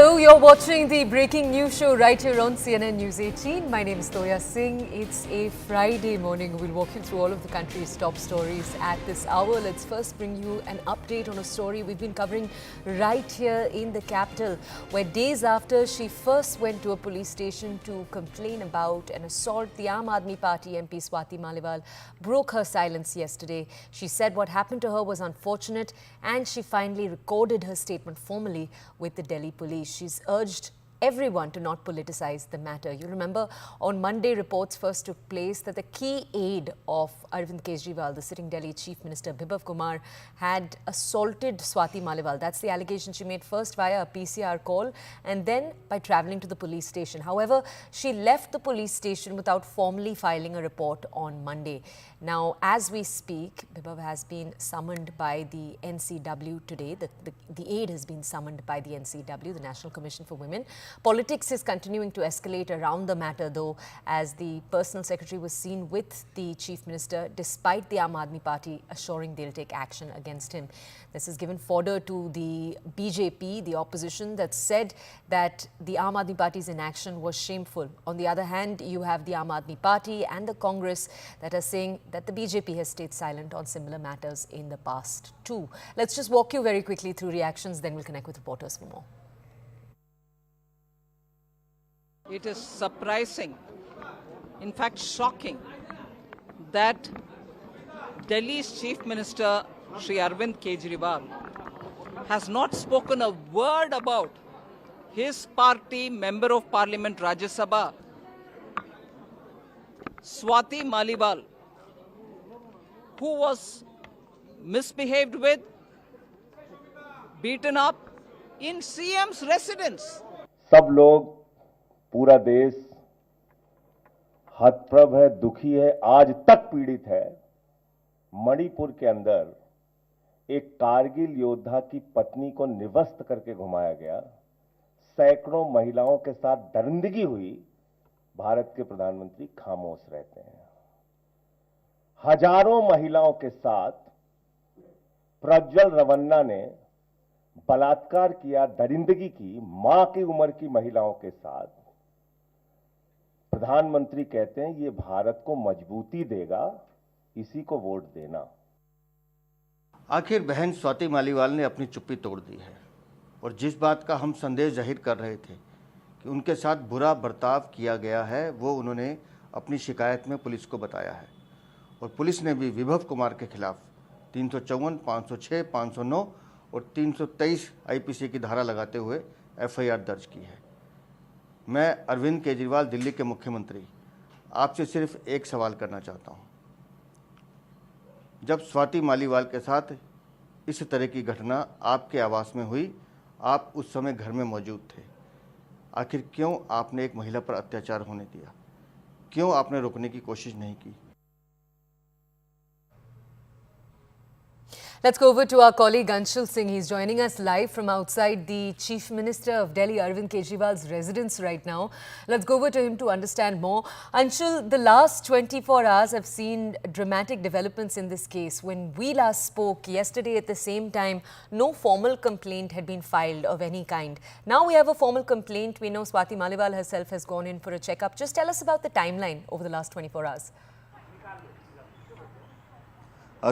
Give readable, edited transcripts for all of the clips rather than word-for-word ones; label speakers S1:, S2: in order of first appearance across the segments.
S1: Hello, you're watching the breaking news show right here on CNN News 18. My name is Toya Singh. It's a Friday morning. We'll walk you through all of the country's top stories at this hour. Let's first bring you an update on a story we've been covering right here in the capital, where days after she first went to a police station to complain about an assault, the Aam Aadmi Party MP Swati Maliwal broke her silence yesterday. She said what happened to her was unfortunate and she finally recorded her statement formally with the Delhi police. She's urged everyone to not politicize the matter. You remember on Monday, reports first took place that the key aide of Arvind Kejriwal, the sitting Delhi Chief Minister Bibhav Kumar, had assaulted Swati Maliwal. That's the allegation she made first via a PCR call and then by travelling to the police station. However, she left the police station without formally filing a report on Monday. Now, as we speak, Bibhav has been summoned by the NCW today. The aide has been summoned by the NCW, the National Commission for Women. Politics is continuing to escalate around the matter, though, as the personal secretary was seen with the chief minister, despite the Aam Aadmi Party assuring they'll take action against him. This has given fodder to the BJP, the opposition, that said that the Aam Aadmi Party's inaction was shameful. On the other hand, you have the Aam Aadmi Party and the Congress that are saying that the BJP has stayed silent on similar matters in the past too. Let's just walk you very quickly through reactions, then we'll connect with reporters for more.
S2: It is surprising, in fact shocking, that Delhi's Chief Minister Shri Arvind Kejriwal has not spoken a word about his party Member of Parliament Rajya Sabha, Swati Maliwal, who was misbehaved with, beaten up in CM's residence.
S3: सब लोग, पूरा देश हतप्रभ है, दुखी है, आज तक पीड़ित है। मणिपुर के अंदर एक कारगिल योद्धा की पत्नी को निवस्त करके घुमाया गया। सैकड़ों महिलाओं के साथ दरिंदगी हुई। भारत के प्रधानमंत्री खामोश रहते हैं। हजारों महिलाओं के साथ प्रज्वल रवन्ना ने बलात्कार किया, दरिंदगी की, मां की उम्र की महिलाओं के साथ। प्रधानमंत्री कहते हैं ये भारत को मजबूती देगा, इसी को वोट देना।
S4: आखिर बहन स्वाति मालीवाल ने अपनी चुप्पी तोड़ दी है और जिस बात का हम संदेश जाहिर कर रहे थे कि उनके साथ बुरा बर्ताव किया गया है, वो उन्होंने अपनी शिकायत में पुलिस को बताया है और पुलिस ने भी विभव कुमार के खिलाफ 354, 506, 509 और 323 आईपीसी की धारा लगाते हुए एफआईआर दर्ज की है। मैं अरविंद केजरीवाल, दिल्ली के मुख्यमंत्री, आपसे सिर्फ एक सवाल करना चाहता हूं। जब स्वाति मालीवाल के साथ इस तरह की घटना आपके आवास में हुई, आप उस समय घर में मौजूद थे। आखिर क्यों आपने एक महिला पर अत्याचार होने दिया? क्यों आपने रोकने की कोशिश नहीं की?
S1: Let's go over to our colleague Anshul Singh. He's joining us live from outside the Chief Minister of Delhi, Arvind Kejriwal's residence right now. Let's go over to him to understand more. Anshul, the last 24 hours have seen dramatic developments in this case. When we last spoke yesterday at the same time, no formal complaint had been filed of any kind. Now we have a formal complaint. We know Swati Maliwal herself has gone in for a checkup. Just tell us about the timeline over the last 24 hours.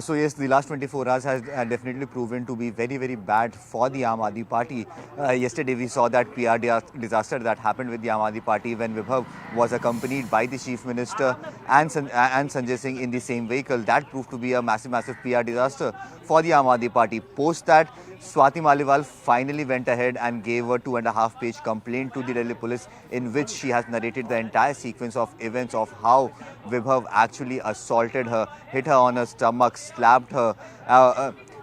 S5: So yes, the last 24 hours has definitely proven to be very, very bad for the Aam Aadmi Party. Yesterday we saw that PR disaster that happened with the Aam Aadmi Party when Vibhav was accompanied by the Chief Minister and Sanjay Singh in the same vehicle. That proved to be a massive PR disaster for the Aam Aadmi Party. Post that, Swati Maliwal finally went ahead and gave a 2.5-page complaint to the Delhi police in which she has narrated the entire sequence of events of how Vibhav actually assaulted her, hit her on her stomach, slapped her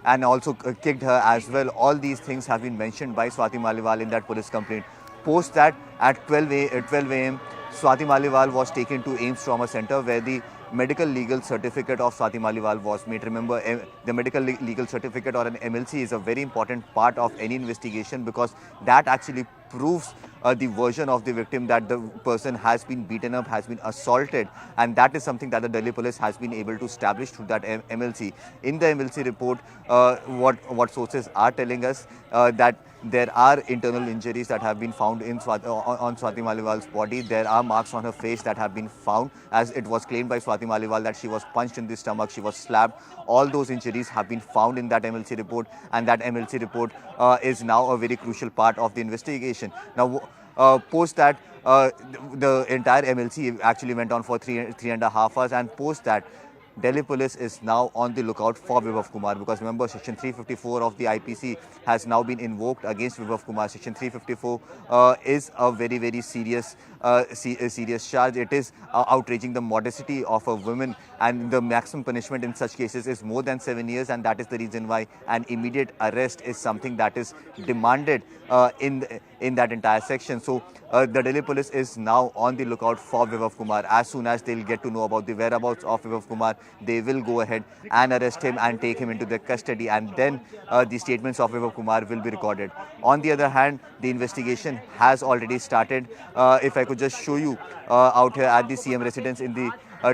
S5: and also kicked her as well. All these things have been mentioned by Swati Maliwal in that police complaint. Post that, at 12 a.m., Swati Maliwal was taken to AIIMS Trauma Center where the medical legal certificate of Swati Maliwal was made. Remember, the medical legal certificate or an MLC is a very important part of any investigation because that actually proves the version of the victim, that the person has been beaten up, has been assaulted, and that is something that the Delhi police has been able to establish through that MLC. In the MLC report, what sources are telling us that there are internal injuries that have been found on Swati Maliwal's body. There are marks on her face that have been found, as it was claimed by Swati Maliwal that she was punched in the stomach, she was slapped. All those injuries have been found in that MLC report, and that MLC report is now a very crucial part of the investigation. Now, post that, the entire MLC actually went on for 3.5 hours, and post that, Delhi police is now on the lookout for Vibhav Kumar, because remember, Section 354 of the IPC has now been invoked against Vibhav Kumar. Section 354 is a very, very serious charge. It is outraging the modesty of a woman, and the maximum punishment in such cases is more than 7 years, and that is the reason why an immediate arrest is something that is demanded in that entire section. So the Delhi police is now on the lookout for Vibhav Kumar. As soon as they'll get to know about the whereabouts of Vibhav Kumar, they will go ahead and arrest him and take him into their custody, and then the statements of Vibhav Kumar will be recorded. On the other hand, the investigation has already started. If I could just show you out here at the CM residence in the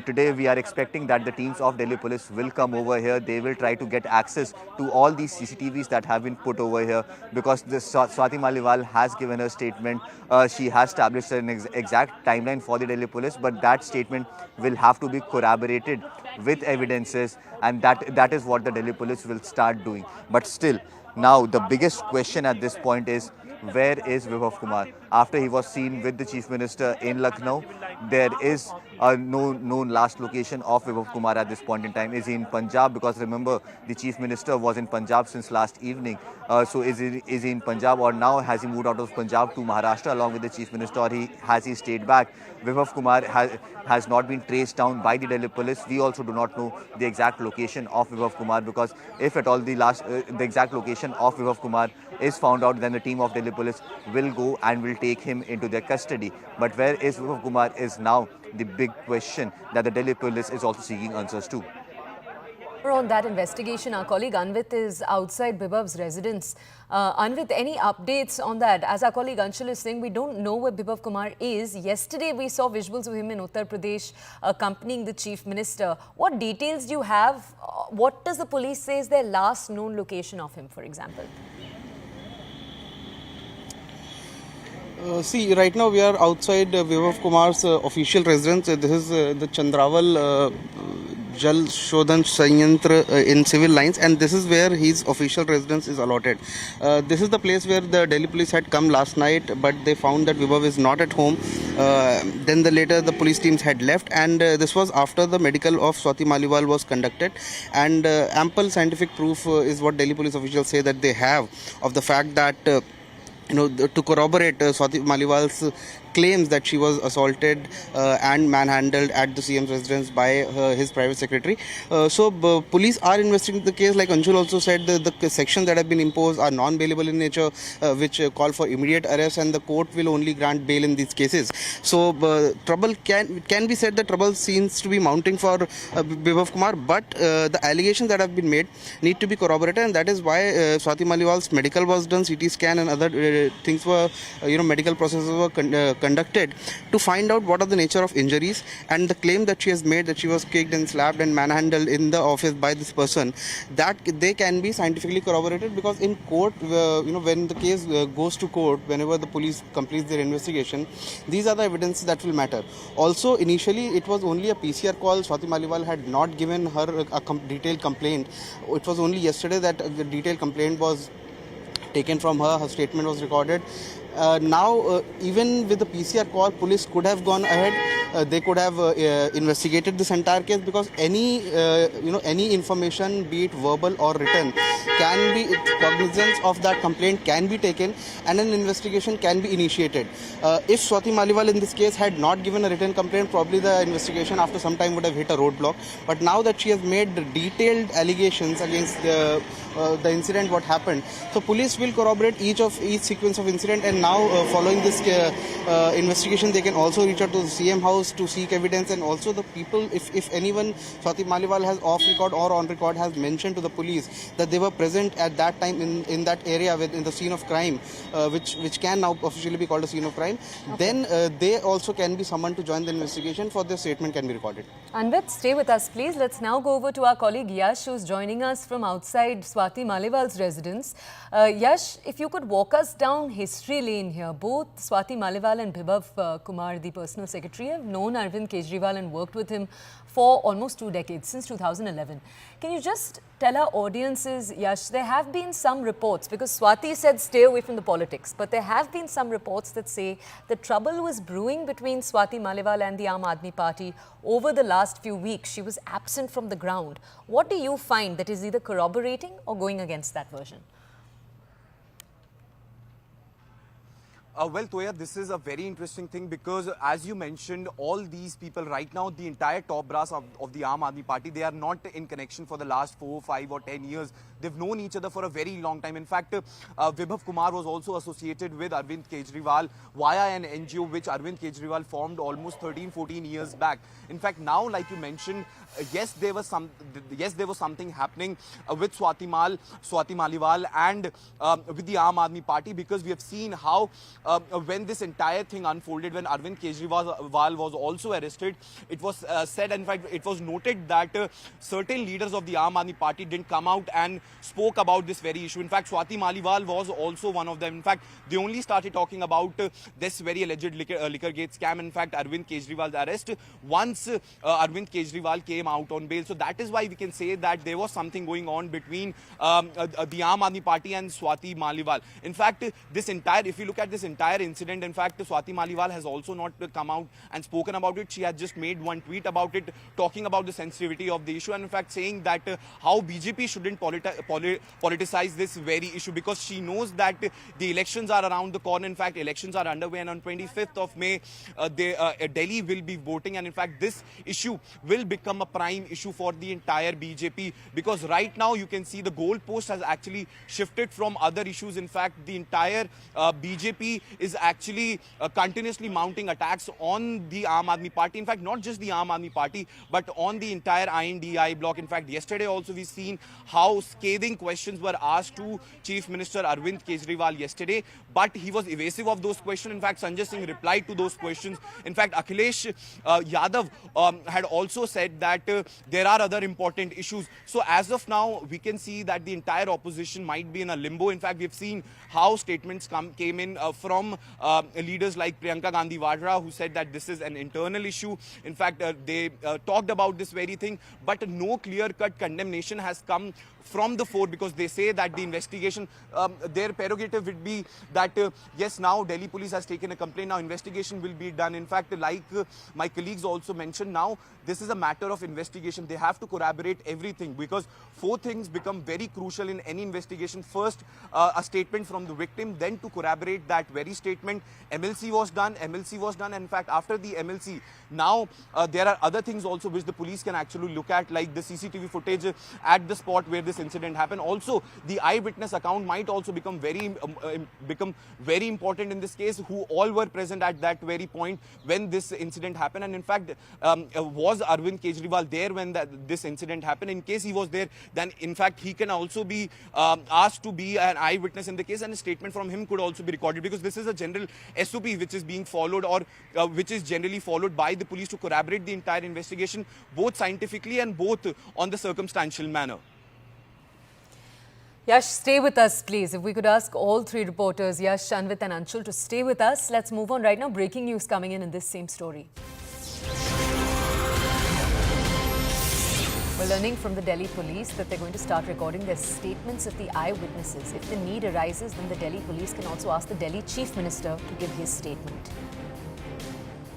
S5: today, we are expecting that the teams of Delhi police will come over here. They will try to get access to all these CCTVs that have been put over here, because Swati Maliwal has given her statement. She has established an exact timeline for the Delhi police, but that statement will have to be corroborated with evidences, and that is what the Delhi police will start doing. But still, now the biggest question at this point is, where is Vibhav Kumar? After he was seen with the Chief Minister in Lucknow, there is no known last location of Vibhav Kumar at this point in time. Is he in Punjab? Because remember, the Chief Minister was in Punjab since last evening. So is he in Punjab, or now has he moved out of Punjab to Maharashtra along with the Chief Minister, or has he stayed back? Vibhav Kumar has not been traced down by the Delhi police. We also do not know the exact location of Vibhav Kumar, because if at all the exact location of Vibhav Kumar is found out, then the team of Delhi police will go and will take him into their custody. But where is Vibhav Kumar is now the big question that the Delhi police is also seeking answers to.
S1: On that investigation, our colleague Anvit is outside Bibhav's residence. Anvit, any updates on that? As our colleague Anshul is saying, we don't know where Vibhav Kumar is. Yesterday, we saw visuals of him in Uttar Pradesh accompanying the Chief Minister. What details do you have? What does the police say is their last known location of him, for example?
S6: See, right now we are outside Vibhav Kumar's official residence. This is the Chandraval Jal Shodhan Sanyantra in civil lines, and this is where his official residence is allotted. This is the place where the Delhi police had come last night, but they found that Vibhav is not at home. Then later the police teams had left, and this was after the medical of Swati Maliwal was conducted, and ample scientific proof is what Delhi police officials say that they have of the fact that to corroborate Swati Maliwal's claims that she was assaulted and manhandled at the CM's residence by his private secretary. So police are investigating the case. Like Anshul also said, the sections that have been imposed are non-bailable in nature, which call for immediate arrest, and the court will only grant bail in these cases. So trouble can be said that trouble seems to be mounting for Vibhav Kumar, but the allegations that have been made need to be corroborated, and that is why Swati Maliwal's medical was done, CT scan and other things were, medical processes were conducted to find out what are the nature of injuries, and the claim that she has made that she was kicked and slapped and manhandled in the office by this person, that they can be scientifically corroborated, because in court, when the case goes to court, whenever the police completes their investigation, these are the evidences that will matter. Also, initially it was only a PCR call. Swati Maliwal had not given her a detailed complaint. It was only yesterday that the detailed complaint was taken from her. Her statement was recorded. Now, even with the PCR call, police could have gone ahead. They could have investigated this entire case, because any information, be it verbal or written, can be cognizance of that complaint can be taken, and an investigation can be initiated. If Swati Maliwal in this case had not given a written complaint, probably the investigation after some time would have hit a roadblock. But now that she has made detailed allegations against the incident, what happened, so police will corroborate each sequence of incident, and now following this investigation, they can also reach out to the CM house to seek evidence, and also the people, if anyone, Swati Maliwal has off record or on record has mentioned to the police that they were present at that time in that area in the scene of crime, which can now officially be called a scene of crime, then they also can be summoned to join the investigation for their statement can be recorded.
S1: Anvit, stay with us, please. Let's now go over to our colleague Yash, who's joining us from outside Swati Maliwal's residence. Yash, if you could walk us down history lane here. Both Swati Maliwal and Bibhav Kumar, the personal secretary, have known Arvind Kejriwal and worked with him for almost 2 decades, since 2011. Can you just tell our audiences, Yash, there have been some reports, because Swati said stay away from the politics, but there have been some reports that say the trouble was brewing between Swati Maliwal and the Aam Aadmi Party over the last few weeks. She was absent from the ground. What do you find that is either corroborating or going against that version?
S7: Well, Toya, this is a very interesting thing because, as you mentioned, all these people right now, the entire top brass of the Aam Aadmi Party, they are not in connection for the last 4, 5 or 10 years. They've known each other for a very long time. In fact, Vibhav Kumar was also associated with Arvind Kejriwal via an NGO which Arvind Kejriwal formed almost 13, 14 years back. In fact, now, like you mentioned, yes, there was something happening with Swati Maliwal and with the Aam Aadmi Party, because we have seen how when this entire thing unfolded, when Arvind Kejriwal was also arrested, it was said, in fact, it was noted that certain leaders of the Aam Aadmi Party didn't come out and spoke about this very issue. In fact, Swati Maliwal was also one of them. In fact, they only started talking about this very alleged Liquorgate scam. In fact, Arvind Kejriwal's arrest once Arvind Kejriwal came out on bail. So that is why we can say that there was something going on between the Aam Aadmi Party and Swati Maliwal. In fact, if you look at this entire incident, in fact, Swati Maliwal has also not come out and spoken about it. She has just made one tweet about it, talking about the sensitivity of the issue, and in fact saying that how BJP shouldn't politicize this very issue, because she knows that the elections are around the corner. In fact, elections are underway, and on 25th of May, Delhi will be voting, and in fact, this issue will become a prime issue for the entire BJP, because right now you can see the goalpost has actually shifted from other issues. In fact, the entire BJP is actually continuously mounting attacks on the Aam Aadmi Party. In fact, not just the Aam Aadmi Party, but on the entire INDI bloc. In fact, yesterday also we've seen how scathing questions were asked to Chief Minister Arvind Kejriwal yesterday, but he was evasive of those questions. In fact, Sanjay Singh replied to those questions. In fact, Akhilesh Yadav had also said that there are other important issues. So as of now, we can see that the entire opposition might be in a limbo. In fact, we've seen how statements came in from leaders like Priyanka Gandhi Vadra, who said that this is an internal issue. In fact, they talked about this very thing, but no clear-cut condemnation has come from the fore, because they say that the investigation, their prerogative would be that yes, now Delhi police has taken a complaint, now investigation will be done. In fact, like my colleagues also mentioned, now this is a matter of investigation. They have to corroborate everything, because 4 things become very crucial in any investigation. First, a statement from the victim, then to corroborate that very statement, MLC was done, and in fact, after the MLC, now there are other things also which the police can actually look at, like the CCTV footage at the spot where this incident happened. Also, the eyewitness account might also become very important in this case, who all were present at that very point when this incident happened. And in fact, was Arvind Kejriwal there when this incident happened? In case he was there, then in fact he can also be asked to be an eyewitness in the case, and a statement from him could also be recorded, because this is a general SOP which is being followed, or which is generally followed by the police to corroborate the entire investigation, both scientifically and both on the circumstantial manner.
S1: Yash, stay with us, please. If we could ask all 3 reporters, Yash, Anvit and Anshul, to stay with us. Let's move on right now. Breaking news coming in this same story. We're learning from the Delhi police that they're going to start recording their statements of the eyewitnesses. If the need arises, then the Delhi police can also ask the Delhi Chief Minister to give his statement.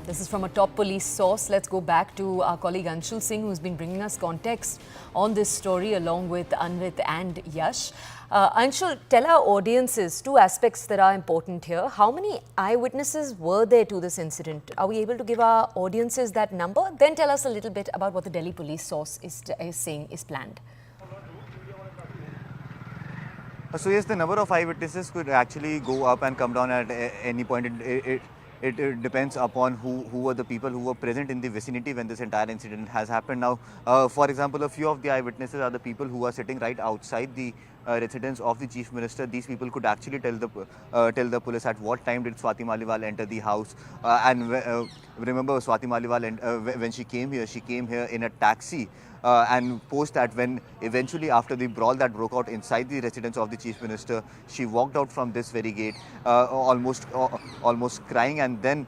S1: This is from a top police source. Let's go back to our colleague Anshul Singh, who's been bringing us context on this story along with Anvit and Yash. Anshul, tell our audiences 2 aspects that are important here. How many eyewitnesses were there to this incident? Are we able to give our audiences that number? Then tell us a little bit about what the Delhi police source is saying is planned.
S5: So yes, the number of eyewitnesses could actually go up and come down at any point. It depends upon who were the people who were present in the vicinity when this entire incident has happened. Now, for example, a few of the eyewitnesses are the people who are sitting right outside the residence of the Chief Minister. These people could actually tell the police at what time did Swati Maliwal enter the house. Remember, Swati Maliwal, when she came here in a taxi. And post that, when eventually after the brawl that broke out inside the residence of the Chief Minister, she walked out from this very gate, almost crying, and then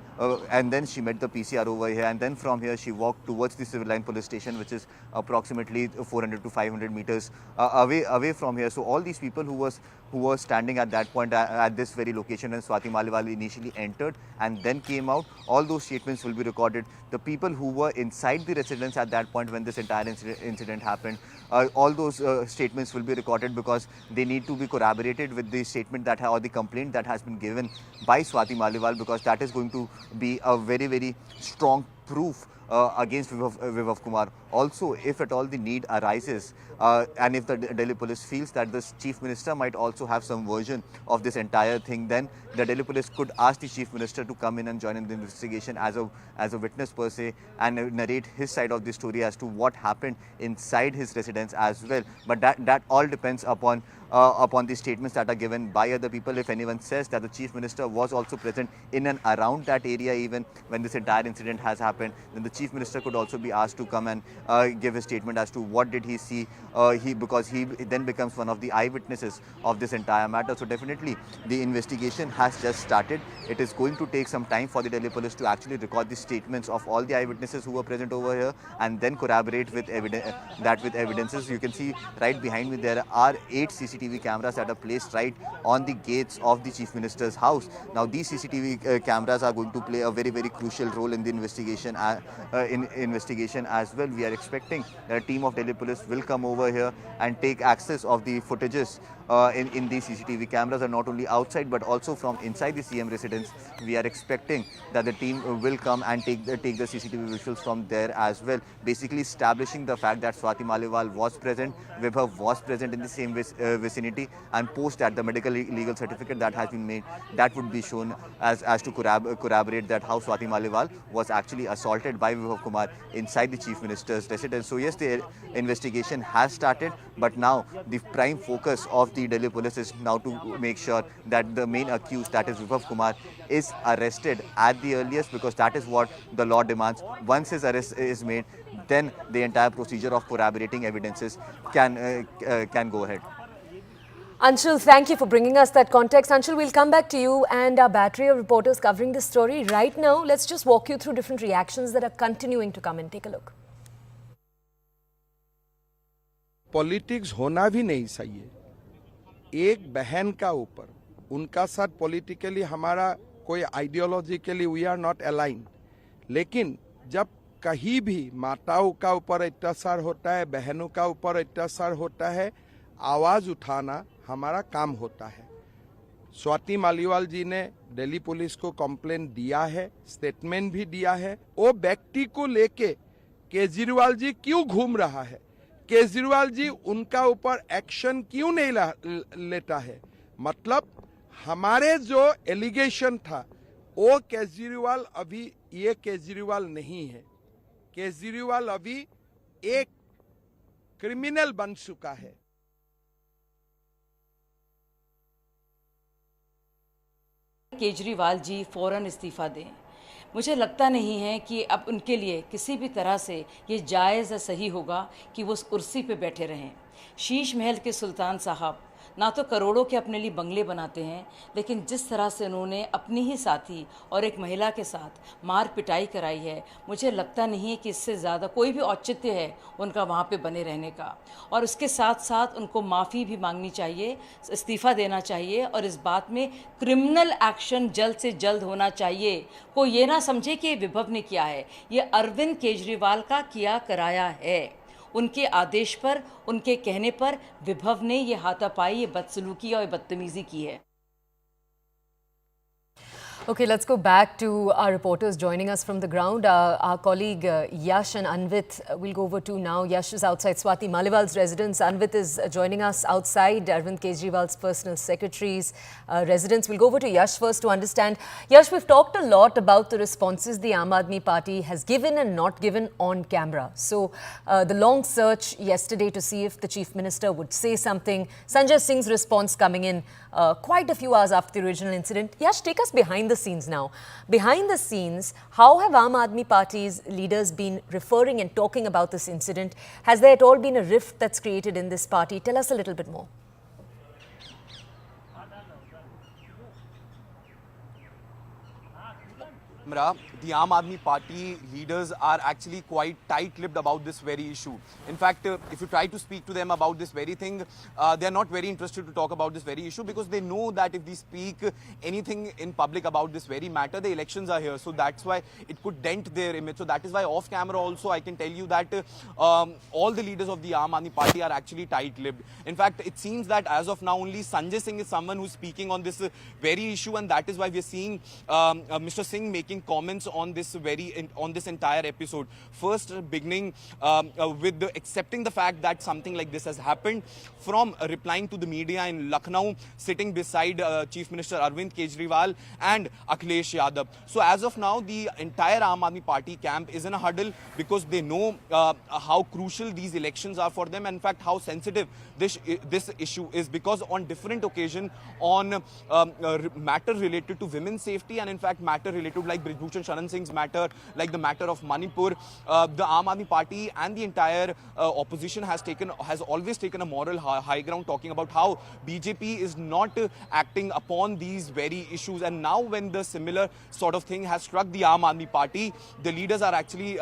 S5: she met the PCR over here, and then from here she walked towards the Civil Line Police Station, which is approximately 400 to 500 meters away from here. So all these people who were standing at that point at this very location when Swati Maliwal initially entered and then came out, all those statements will be recorded. The people who were inside the residence at that point when this entire incident happened, all those statements will be recorded, because they need to be corroborated with the statement that or the complaint that has been given by Swati Maliwal, because that is going to be a very, very strong proof against Vibhav Kumar. Also, if at all the need arises, and if the Delhi police feels that the Chief Minister might also have some version of this entire thing, then the Delhi police could ask the Chief Minister to come in and join in the investigation as a witness per se, and narrate his side of the story as to what happened inside his residence as well. But that all depends upon the statements that are given by other people. If anyone says that the Chief Minister was also present in and around that area even when this entire incident has happened, then the Chief Minister could also be asked to come and give a statement as to what did he see, because he then becomes one of the eyewitnesses of this entire matter. So definitely the investigation has just started. It is going to take some time for the Delhi police to actually record the statements of all the eyewitnesses who were present over here and then corroborate with evidences. You can see right behind me there are 8 CCTV cameras that are placed right on the gates of the Chief Minister's house. Now these CCTV cameras are going to play a very, very crucial role in the investigation as well. We are expecting that a team of Delhi police will come over here and take access of the footages in these CCTV cameras, and not only outside but also from inside the CM residence. We are expecting that the team will come and take the CCTV visuals from there as well, basically establishing the fact that Swati Maliwal was present, Vibhav was present in the same vicinity, and post that the medical legal certificate that has been made, that would be shown as to corroborate that how Swati Maliwal was actually assaulted by Vibhav Kumar inside the Chief Minister's residence. So yes, the investigation has started, but now the prime focus of the Delhi police is now to make sure that the main accused, that is Vibhav Kumar, is arrested at the earliest, because that is what the law demands. Once his arrest is made, then the entire procedure of corroborating evidences can go ahead.
S1: Anshul, thank you for bringing us that context. Anshul, we'll come back to you and our battery of reporters covering this story. Right now, let's just walk you through different reactions that are continuing to come in. Take a look.
S8: Politics होना भी नहीं चाहिए. एक बहन का ऊपर, उनका साथ पॉलिटिकली हमारा कोई ideologically we are not align, लेकिन जब कहीं भी माताओं का ऊपर अत्याचार होता है, बहनों का ऊपर अत्याचार होता है, आवाज उठाना हमारा काम होता है. स्वाति मालीवाल जी ने दिल्ली पुलिस को कंप्लेंट दिया है, स्टेटमेंट भी दिया है. वो व्यक्ति को लेके केजरीवाल जी क्यों घूम रहा है, केजरीवाल जी उनका ऊपर एक्शन क्यों नहीं लेता है. मतलब हमारे जो एलिगेशन था वो केजरीवाल अभी ये केजरीवाल नहीं है. केजरीवाल अभी एक क्रिमिनल बन चुका है.
S9: केजरीवाल जी फौरन इस्तीफा दें. मुझे लगता नहीं है कि अब उनके लिए किसी भी तरह से ये जायज़ या सही होगा कि वो उस कुर्सी पे बैठे रहें. शीश महल के सुल्तान साहब ना तो करोड़ों के अपने लिए बंगले बनाते हैं, लेकिन जिस तरह से उन्होंने अपनी ही साथी और एक महिला के साथ मार पिटाई कराई है, मुझे लगता नहीं है कि इससे ज़्यादा कोई भी औचित्य है उनका वहाँ पे बने रहने का. और उसके साथ साथ उनको माफ़ी भी मांगनी चाहिए, इस्तीफ़ा देना चाहिए, और इस बात में क्रिमिनल एक्शन जल्द से जल्द होना चाहिए. कोई ये ना समझे कि ये विभव ने किया है, ये अरविंद केजरीवाल का किया कराया है. उनके आदेश पर, उनके कहने पर विभव ने ये हाथापाई, ये बदसलूकी और बदतमीजी की है.
S1: Okay, let's go back to our reporters joining us from the ground. Our colleague Yash and Anvit will go over to now. Yash is outside Swati Maliwal's residence. Anvit is joining us outside Arvind Kejriwal's personal secretary's residence. We'll go over to Yash first to understand. Yash, we've talked a lot about the responses the Aam Aadmi Party has given and not given on camera. So the long search yesterday to see if the Chief Minister would say something. Sanjay Singh's response coming in quite a few hours after the original incident. Yash, take us behind the scenes now. Behind the scenes, how have Aam Aadmi Party's leaders been referring and talking about this incident? Has there at all been a rift that's created in this party? Tell us a little bit more.
S7: The Aam Aadmi Party leaders are actually quite tight-lipped about this very issue. In fact, if you try to speak to them about this very thing, they are not very interested to talk about this very issue because they know that if they speak anything in public about this very matter, the elections are here. So that's why it could dent their image. So that is why off camera also I can tell you that all the leaders of the Aam Aadmi Party are actually tight-lipped. In fact, it seems that as of now only Sanjay Singh is someone who's speaking on this very issue, and that is why we are seeing Mr. Singh making comments on this entire episode. First, beginning with accepting the fact that something like this has happened, from replying to the media in Lucknow, sitting beside Chief Minister Arvind Kejriwal and Akhilesh Yadav. So as of now, the entire Aam Aadmi Party camp is in a huddle because they know how crucial these elections are for them, and in fact how sensitive this issue is, because on different occasions on matter related to women's safety and in fact matter related to like Brijbhushan Sharan Singh's matter, like the matter of Manipur, the Aam Aadmi Party and the entire opposition has always taken a moral high ground, talking about how BJP is not acting upon these very issues. And now when the similar sort of thing has struck the Aam Aadmi Party, the leaders are actually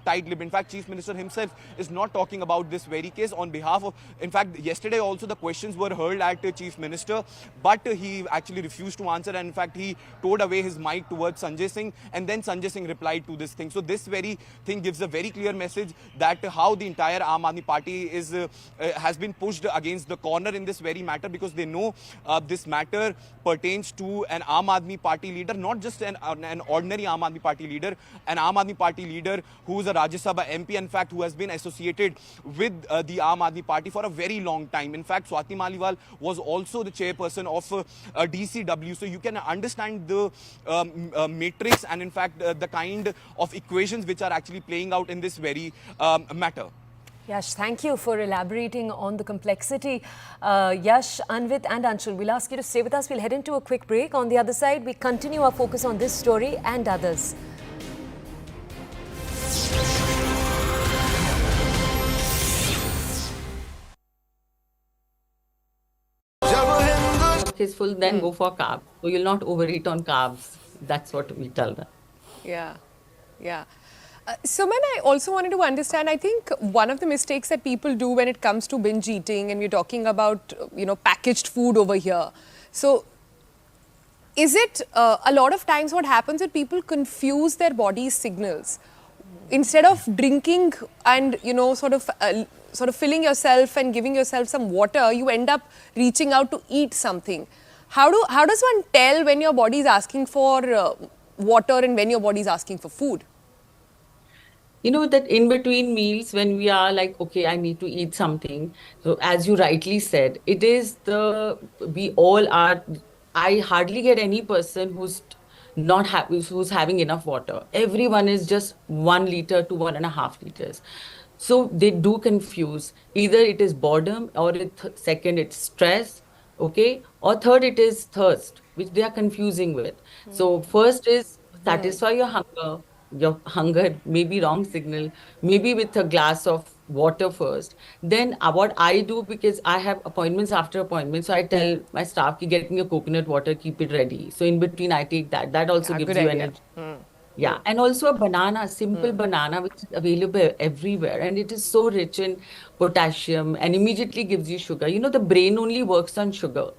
S7: tight-lipped. In fact, Chief Minister himself is not talking about this very case on behalf of, in fact, yesterday also the questions were hurled at Chief Minister, but he actually refused to answer, and in fact he towed away his mic towards Sanjay Singh, and then Sanjay Singh replied to this thing. So this very thing gives a very clear message that how the entire Aam Aadmi Party has been pushed against the corner in this very matter, because they know this matter pertains to an Aam Aadmi Party leader, not just an ordinary Aam Aadmi Party leader, an Aam Aadmi Party leader who is a Rajya Sabha MP, in fact who has been associated with the Aam Aadmi Party for a very long time. In fact, Swati Maliwal was also the chairperson of DCW. So you can understand the matrix and in fact the kind of equations which are actually playing out in this very matter.
S1: Yash, thank you for elaborating on the complexity. Yash, Anvit and Anshul, we'll ask you to stay with us. We'll head into a quick break. On the other side, we continue our focus on this story and others.
S10: Is full, then go for carbs. So you'll not overeat on carbs. That's what we tell them.
S11: Yeah, yeah. Suman, I also wanted to understand, I think one of the mistakes that people do when it comes to binge eating, and we're talking about, packaged food over here. So, is it a lot of times what happens is people confuse their body's signals. Instead of drinking and, sort of filling yourself and giving yourself some water, you end up reaching out to eat something. How does one tell when your body is asking for water and when your body is asking for food?
S10: That in between meals when we are like, okay, I need to eat something. So as you rightly said, it is we all are, I hardly get any person who's not happy, who's having enough water. Everyone is just 1 liter to 1.5 liters. So they do confuse. Either it is boredom, or second it's stress, okay, or third it is thirst, which they are confusing with. So first is satisfy your hunger. Your hunger may be wrong signal, maybe with a glass of water first. Then what I do, because I have appointments after appointments, so I tell my staff, get me a coconut water, keep it ready. So in between I take that. That also gives you energy. Yeah, and also a banana, simple banana, which is available everywhere, and it is so rich in potassium and immediately gives you sugar. The brain only works on sugar.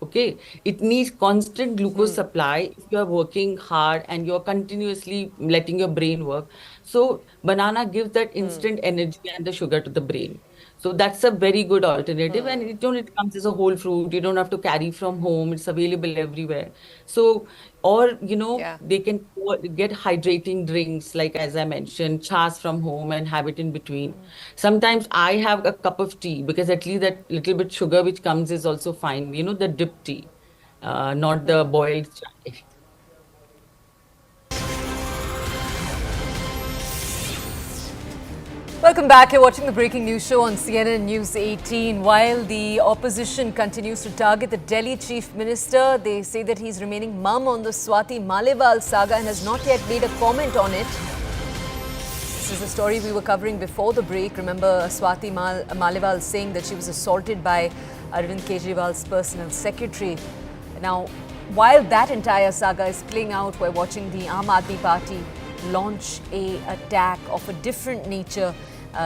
S10: Okay, it needs constant glucose supply if you are working hard and you're continuously letting your brain work. So banana gives that instant energy and the sugar to the brain. So that's a very good alternative, and it comes as a whole fruit. You don't have to carry from home. It's available everywhere. So, or
S11: Yeah.
S10: they can get hydrating drinks, like as I mentioned, chas from home and have it in between. Sometimes I have a cup of tea because at least that little bit sugar which comes is also fine. The drip tea, not the boiled chai.
S1: Welcome back. You're watching the breaking news show on CNN News 18. While the opposition continues to target the Delhi Chief Minister, they say that he's remaining mum on the Swati Maliwal saga and has not yet made a comment on it. This is a story we were covering before the break. Remember Swati Maliwal saying that she was assaulted by Arvind Kejriwal's personal secretary. Now, while that entire saga is playing out, we're watching the Aam Aadmi Party launch an attack of a different nature.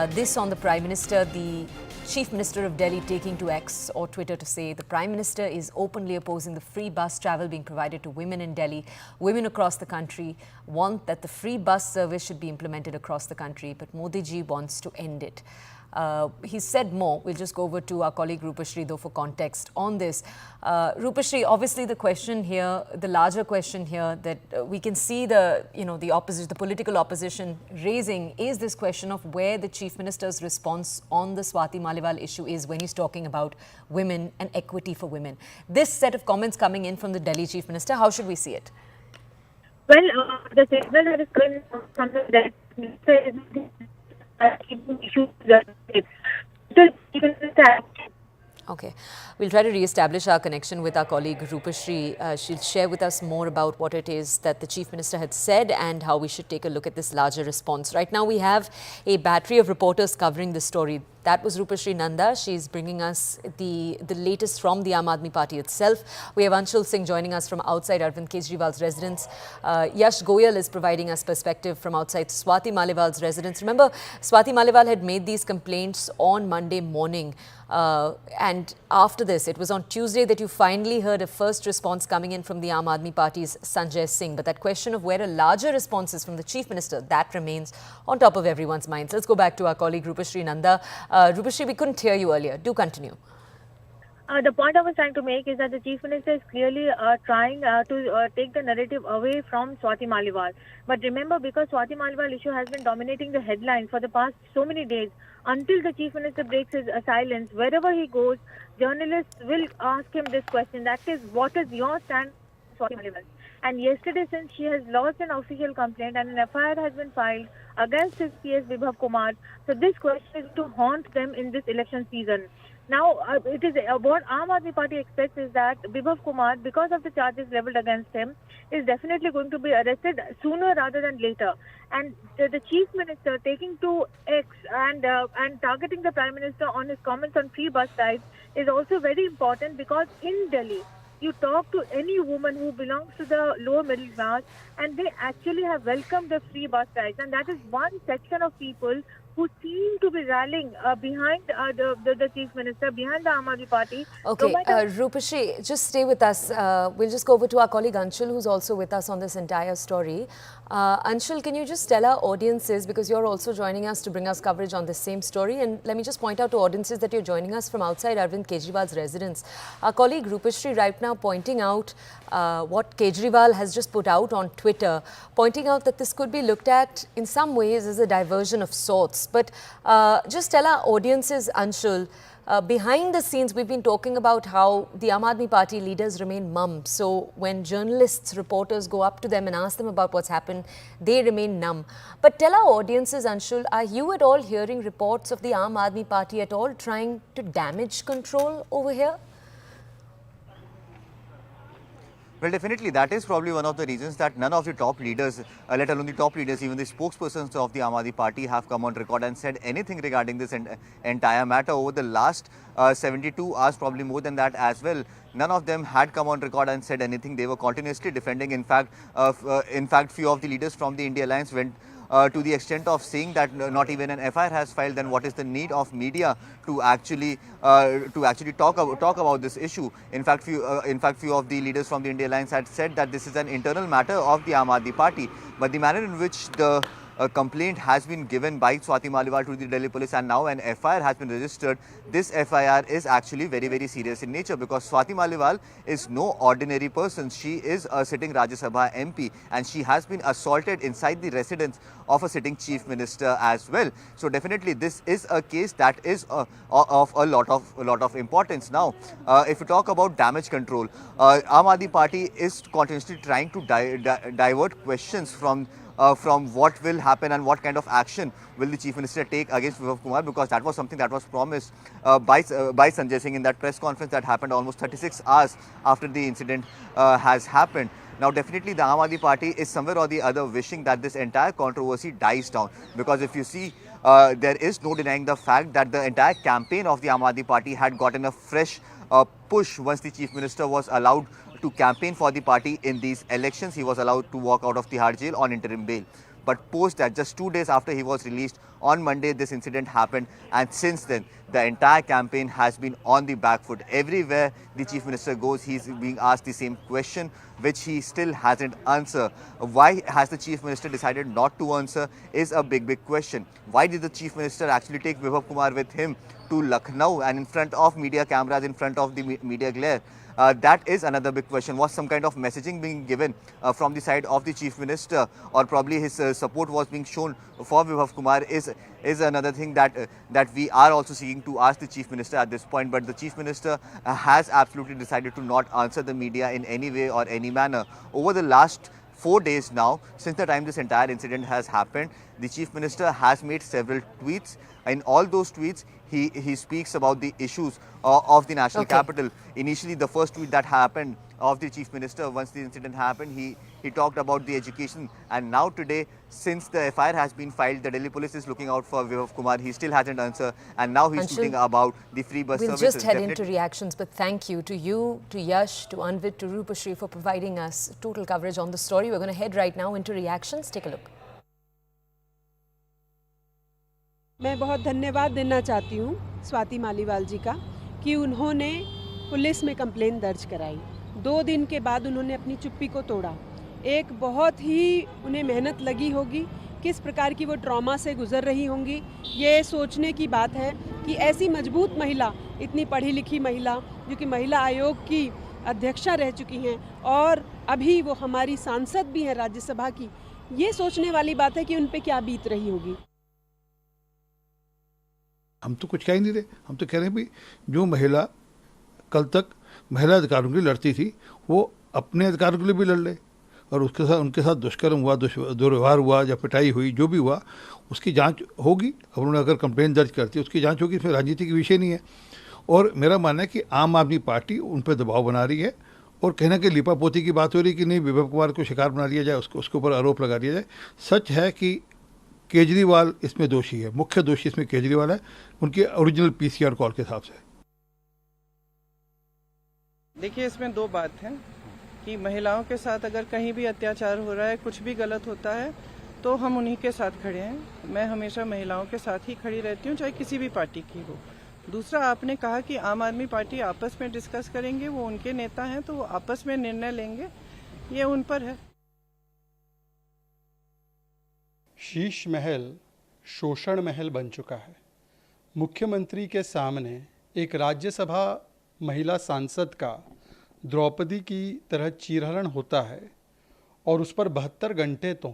S1: This on the Prime Minister, the Chief Minister of Delhi taking to X or Twitter to say the Prime Minister is openly opposing the free bus travel being provided to women in Delhi. Women across the country want that the free bus service should be implemented across the country, but Modi ji wants to end it. He said more. We'll just go over to our colleague Rupashri though for context on this. Rupashri, obviously the question here, the larger question here that we can see the political opposition raising is this question of where the Chief Minister's response on the Swati Maliwal issue is when he's talking about women and equity for women. This set of comments coming in from the Delhi Chief Minister, how should we see it?
S12: Well, the signal that is coming from the Delhi Minister is
S1: Okay. We'll try to re-establish our connection with our colleague Rupashri. She'll share with us more about what it is that the Chief Minister had said and how we should take a look at this larger response. Right now we have a battery of reporters covering this story. That was Rupashri Nanda. She's bringing us the latest from the Aam Aadmi Party itself. We have Anshul Singh joining us from outside Arvind Kejriwal's residence. Yash Goyal is providing us perspective from outside Swati Maliwal's residence. Remember, Swati Maliwal had made these complaints on Monday morning. And after this, it was on Tuesday that you finally heard a first response coming in from the Aam Aadmi Party's Sanjay Singh. But that question of where a larger response is from the Chief Minister, that remains on top of everyone's minds. Let's go back to our colleague Rupashri Nanda. Rupashri, we couldn't hear you earlier. Do continue.
S12: The point I was trying to make is that the Chief Minister is clearly trying to take the narrative away from Swati Maliwal. But remember, because Swati Maliwal issue has been dominating the headlines for the past so many days, until the Chief Minister breaks his silence, wherever he goes, journalists will ask him this question, that is, what is your stand on Swati Maliwal? And yesterday, since she has lodged an official complaint and an FIR has been filed against his PS Vibhav Kumar, so this question is to haunt them in this election season. Now, it is what Aam Aadmi Party expects is that Vibhav Kumar, because of the charges leveled against him, is definitely going to be arrested sooner rather than later. And the Chief Minister taking to X and targeting the Prime Minister on his comments on free bus rides is also very important, because in Delhi, you talk to any woman who belongs to the lower middle class and they actually have welcomed the free bus rides. And that is one section of people who seem to be rallying behind the Chief Minister, behind the Aam Aadmi Party.
S1: Okay, Rupashri, just stay with us. We'll just go over to our colleague Anshul, who's also with us on this entire story. Anshul, can you just tell our audiences, because you're also joining us to bring us coverage on this same story, and let me just point out to audiences that you're joining us from outside Arvind Kejriwal's residence. Our colleague Rupashri right now pointing out what Kejriwal has just put out on Twitter, pointing out that this could be looked at in some ways as a diversion of sorts. But just tell our audiences, Anshul, behind the scenes, we've been talking about how the Aam Aadmi Party leaders remain mum. So when journalists, reporters go up to them and ask them about what's happened, they remain numb. But tell our audiences, Anshul, are you at all hearing reports of the Aam Aadmi Party at all trying to damage control over here?
S5: Well, definitely, that is probably one of the reasons that none of the top leaders, let alone the top leaders, even the spokespersons of the Aam Aadmi Party have come on record and said anything regarding this entire matter. Over the last 72 hours, probably more than that as well, none of them had come on record and said anything. They were continuously defending. In fact, few of the leaders from the India Alliance went to the extent of saying that not even an FIR has filed, then what is the need of media to actually talk about this issue? In fact, few of the leaders from the India Alliance had said that this is an internal matter of the Aam Aadmi Party. But the manner in which the a complaint has been given by Swati Maliwal to the Delhi police, and now an FIR has been registered. This FIR is actually very, very serious in nature, because Swati Maliwal is no ordinary person. She is a sitting Rajya Sabha MP, and she has been assaulted inside the residence of a sitting chief minister as well. So definitely this is a case that is of a lot of importance. Now, if you talk about damage control, Aam Aadmi Party is continuously trying to divert questions from what will happen and what kind of action will the Chief Minister take against Vibhav Kumar, because that was something that was promised by Sanjay Singh in that press conference that happened almost 36 hours after the incident has happened. Now, definitely the Aam Aadmi Party is somewhere or the other wishing that this entire controversy dies down, because if you see, there is no denying the fact that the entire campaign of the Aam Aadmi Party had gotten a fresh push once the Chief Minister was allowed to campaign for the party in these elections. He was allowed to walk out of Tihar jail on interim bail. But post that, just 2 days after he was released on Monday, this incident happened, and since then the entire campaign has been on the back foot. Everywhere the Chief Minister goes, he's being asked the same question, which he still hasn't answered. Why has the Chief Minister decided not to answer is a big question. Why did the Chief Minister actually take Vibhav Kumar with him to Lucknow and in front of media cameras, in front of the media glare? That is another big question. Was some kind of messaging being given from the side of the Chief Minister, or probably his support was being shown for Vibhav Kumar is another thing that we are also seeking to ask the Chief Minister at this point. But the Chief Minister has absolutely decided to not answer the media in any way or any manner. Over the last 4 days now, since the time this entire incident has happened, the Chief Minister has made several tweets. In all those tweets, he speaks about the issues of the national capital. Initially, the first tweet that happened of the Chief Minister once the incident happened, he talked about the education. And now today, since the FIR has been filed, the Delhi police is looking out for Vibhav Kumar. He still hasn't answered, and now he's tweeting about the free bus services.
S1: We'll just head into reactions, but thank you to you, to Yash, to Anvit, to Rupashri for providing us total coverage on the story. We're going to head right now into reactions. Take a look.
S13: मैं बहुत धन्यवाद देना चाहती हूँ स्वाति मालीवाल जी का कि उन्होंने police में कंप्लेंट दर्ज कराई। 2 दिन के बाद उन्होंने अपनी चुप्पी को तोड़ा। एक बहुत ही उन्हें मेहनत लगी होगी, किस प्रकार की वो ट्रॉमा से गुजर रही होंगी। ये सोचने की बात है कि ऐसी मजबूत महिला, इतनी पढ़ी लिखी महिला जो कि महिला आयोग की अध्यक्षा रह चुकी हैं और अभी वो हमारी सांसद भी हैं राज्यसभा की, ये सोचने वाली बात है कि उन पे क्या बीत रही होगी।
S14: हम तो कुछ कह ही नहीं रहे। हम तो कह रहे हैं भाई, जो महिला कल तक महिला अधिकारों के लिए लड़ती थी, वो अपने अधिकारों के लिए भी लड़ ले, और उनके साथ दुष्कर्म हुआ, दुर्व्यवहार हुआ या पिटाई हुई, जो भी हुआ उसकी जांच होगी। और उन्होंने अगर कंप्लेंट दर्ज करती है, उसकी जांच होगी। इसमें राजनीति की विषय नहीं है। और मेरा मानना है कि आम आदमी पार्टी उन पर दबाव बना रही है, और कहीं ना कहीं लिपापोती की बात हो रही है कि नहीं, विभव कुमार को शिकार बना लिया जाए, उसके ऊपर आरोप लगा दिया जाए। सच है कि केजरीवाल इसमें दोषी है, मुख्य दोषी इसमें केजरीवाल है, उनके ओरिजिनल पीसीआर कॉल के हिसाब से।
S15: देखिए, इसमें 2 बात है कि महिलाओं के साथ अगर कहीं भी अत्याचार हो रहा है, कुछ भी गलत होता है, तो हम उन्हीं के साथ खड़े हैं। मैं हमेशा महिलाओं के साथ ही खड़ी रहती हूँ, चाहे किसी भी पार्टी की हो। दूसरा, आपने कहा कि आम आदमी पार्टी आपस में डिस्कस करेंगे, वो उनके नेता हैं तो वो आपस में निर्णय लेंगे, ये उन पर है।
S16: शीश महल शोषण महल बन चुका है। मुख्यमंत्री के सामने एक राज्यसभा महिला सांसद का द्रौपदी की तरह चीरहरण होता है और उस पर 72 घंटे तो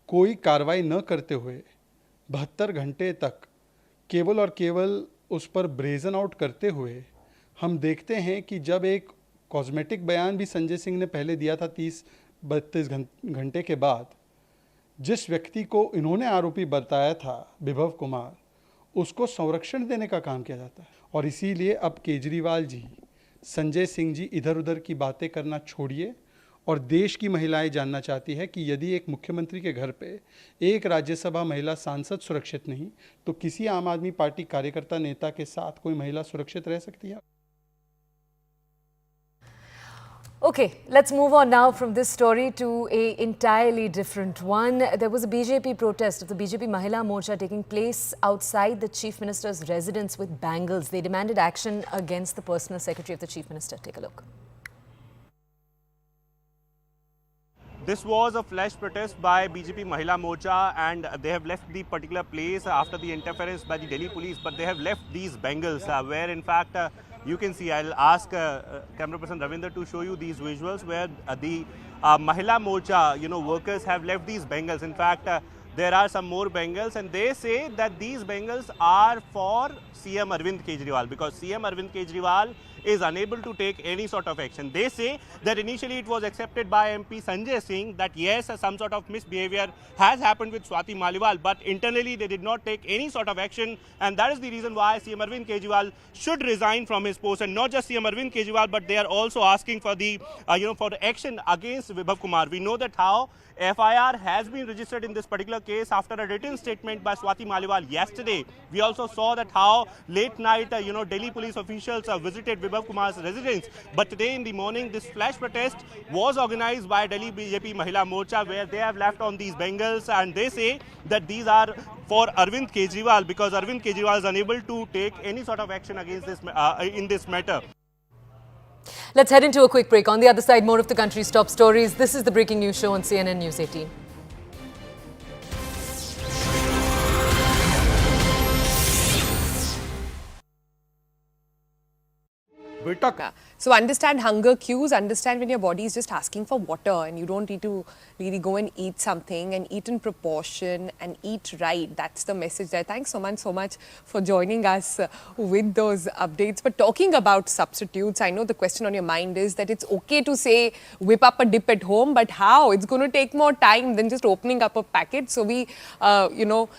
S16: कोई कार्रवाई न करते हुए 72 घंटे तक केवल और केवल उस पर ब्रेजन आउट करते हुए हम देखते हैं कि जब एक कॉस्मेटिक बयान भी संजय सिंह ने पहले दिया था 30-32 घंटे के बाद, जिस व्यक्ति को इन्होंने आरोपी बताया था विभव कुमार, उसको संरक्षण देने का काम किया जाता है। और इसीलिए अब केजरीवाल जी, संजय सिंह जी इधर उधर की बातें करना छोड़िए और देश की महिलाएं जानना चाहती है कि यदि एक मुख्यमंत्री के घर पे एक राज्यसभा महिला सांसद सुरक्षित नहीं, तो किसी आम आदमी पार्टी कार्यकर्ता नेता के साथ कोई महिला सुरक्षित रह सकती है?
S1: Okay, let's move on now from this story to an entirely different one. There was a BJP protest of the BJP Mahila Morcha taking place outside the Chief Minister's residence with bangles. They demanded action against the personal secretary of the Chief Minister. Take a look.
S17: This was a flash protest by BJP Mahila Morcha, and they have left the particular place after the interference by the Delhi police, but they have left these bangles where in fact you can see, I'll ask camera person Ravinder to show you these visuals where the Mahila Morcha, workers have left these bangles. In fact, there are some more bangles, and they say that these bangles are for CM Arvind Kejriwal because CM Arvind Kejriwal is unable to take any sort of action. They say that initially it was accepted by MP Sanjay Singh that yes, some sort of misbehavior has happened with Swati Maliwal, but internally they did not take any sort of action, and that is the reason why CM Arvind Kejriwal should resign from his post. And not just CM Arvind Kejriwal, but they are also asking for the for the action against Vibhav Kumar. We know that how FIR has been registered in this particular case after a written statement by Swati Maliwal yesterday. We also saw that how late night, Delhi police officials visited Vibhav Kumar's residence. But today in the morning, this flash protest was organized by Delhi BJP Mahila Morcha, where they have left on these bangles, and they say that these are for Arvind Kejriwal because Arvind Kejriwal is unable to take any sort of action against this in this matter.
S1: Let's head into a quick break. On the other side, more of the country's top stories. This is the breaking news show on CNN News 18.
S11: So understand hunger cues, understand when your body is just asking for water and you don't need to really go and eat something, and eat in proportion and eat right. That's the message there. Thanks so much for joining us with those updates. But talking about substitutes, I know the question on your mind is that it's okay to say whip up a dip at home, but how? It's going to take more time than just opening up a packet. So we,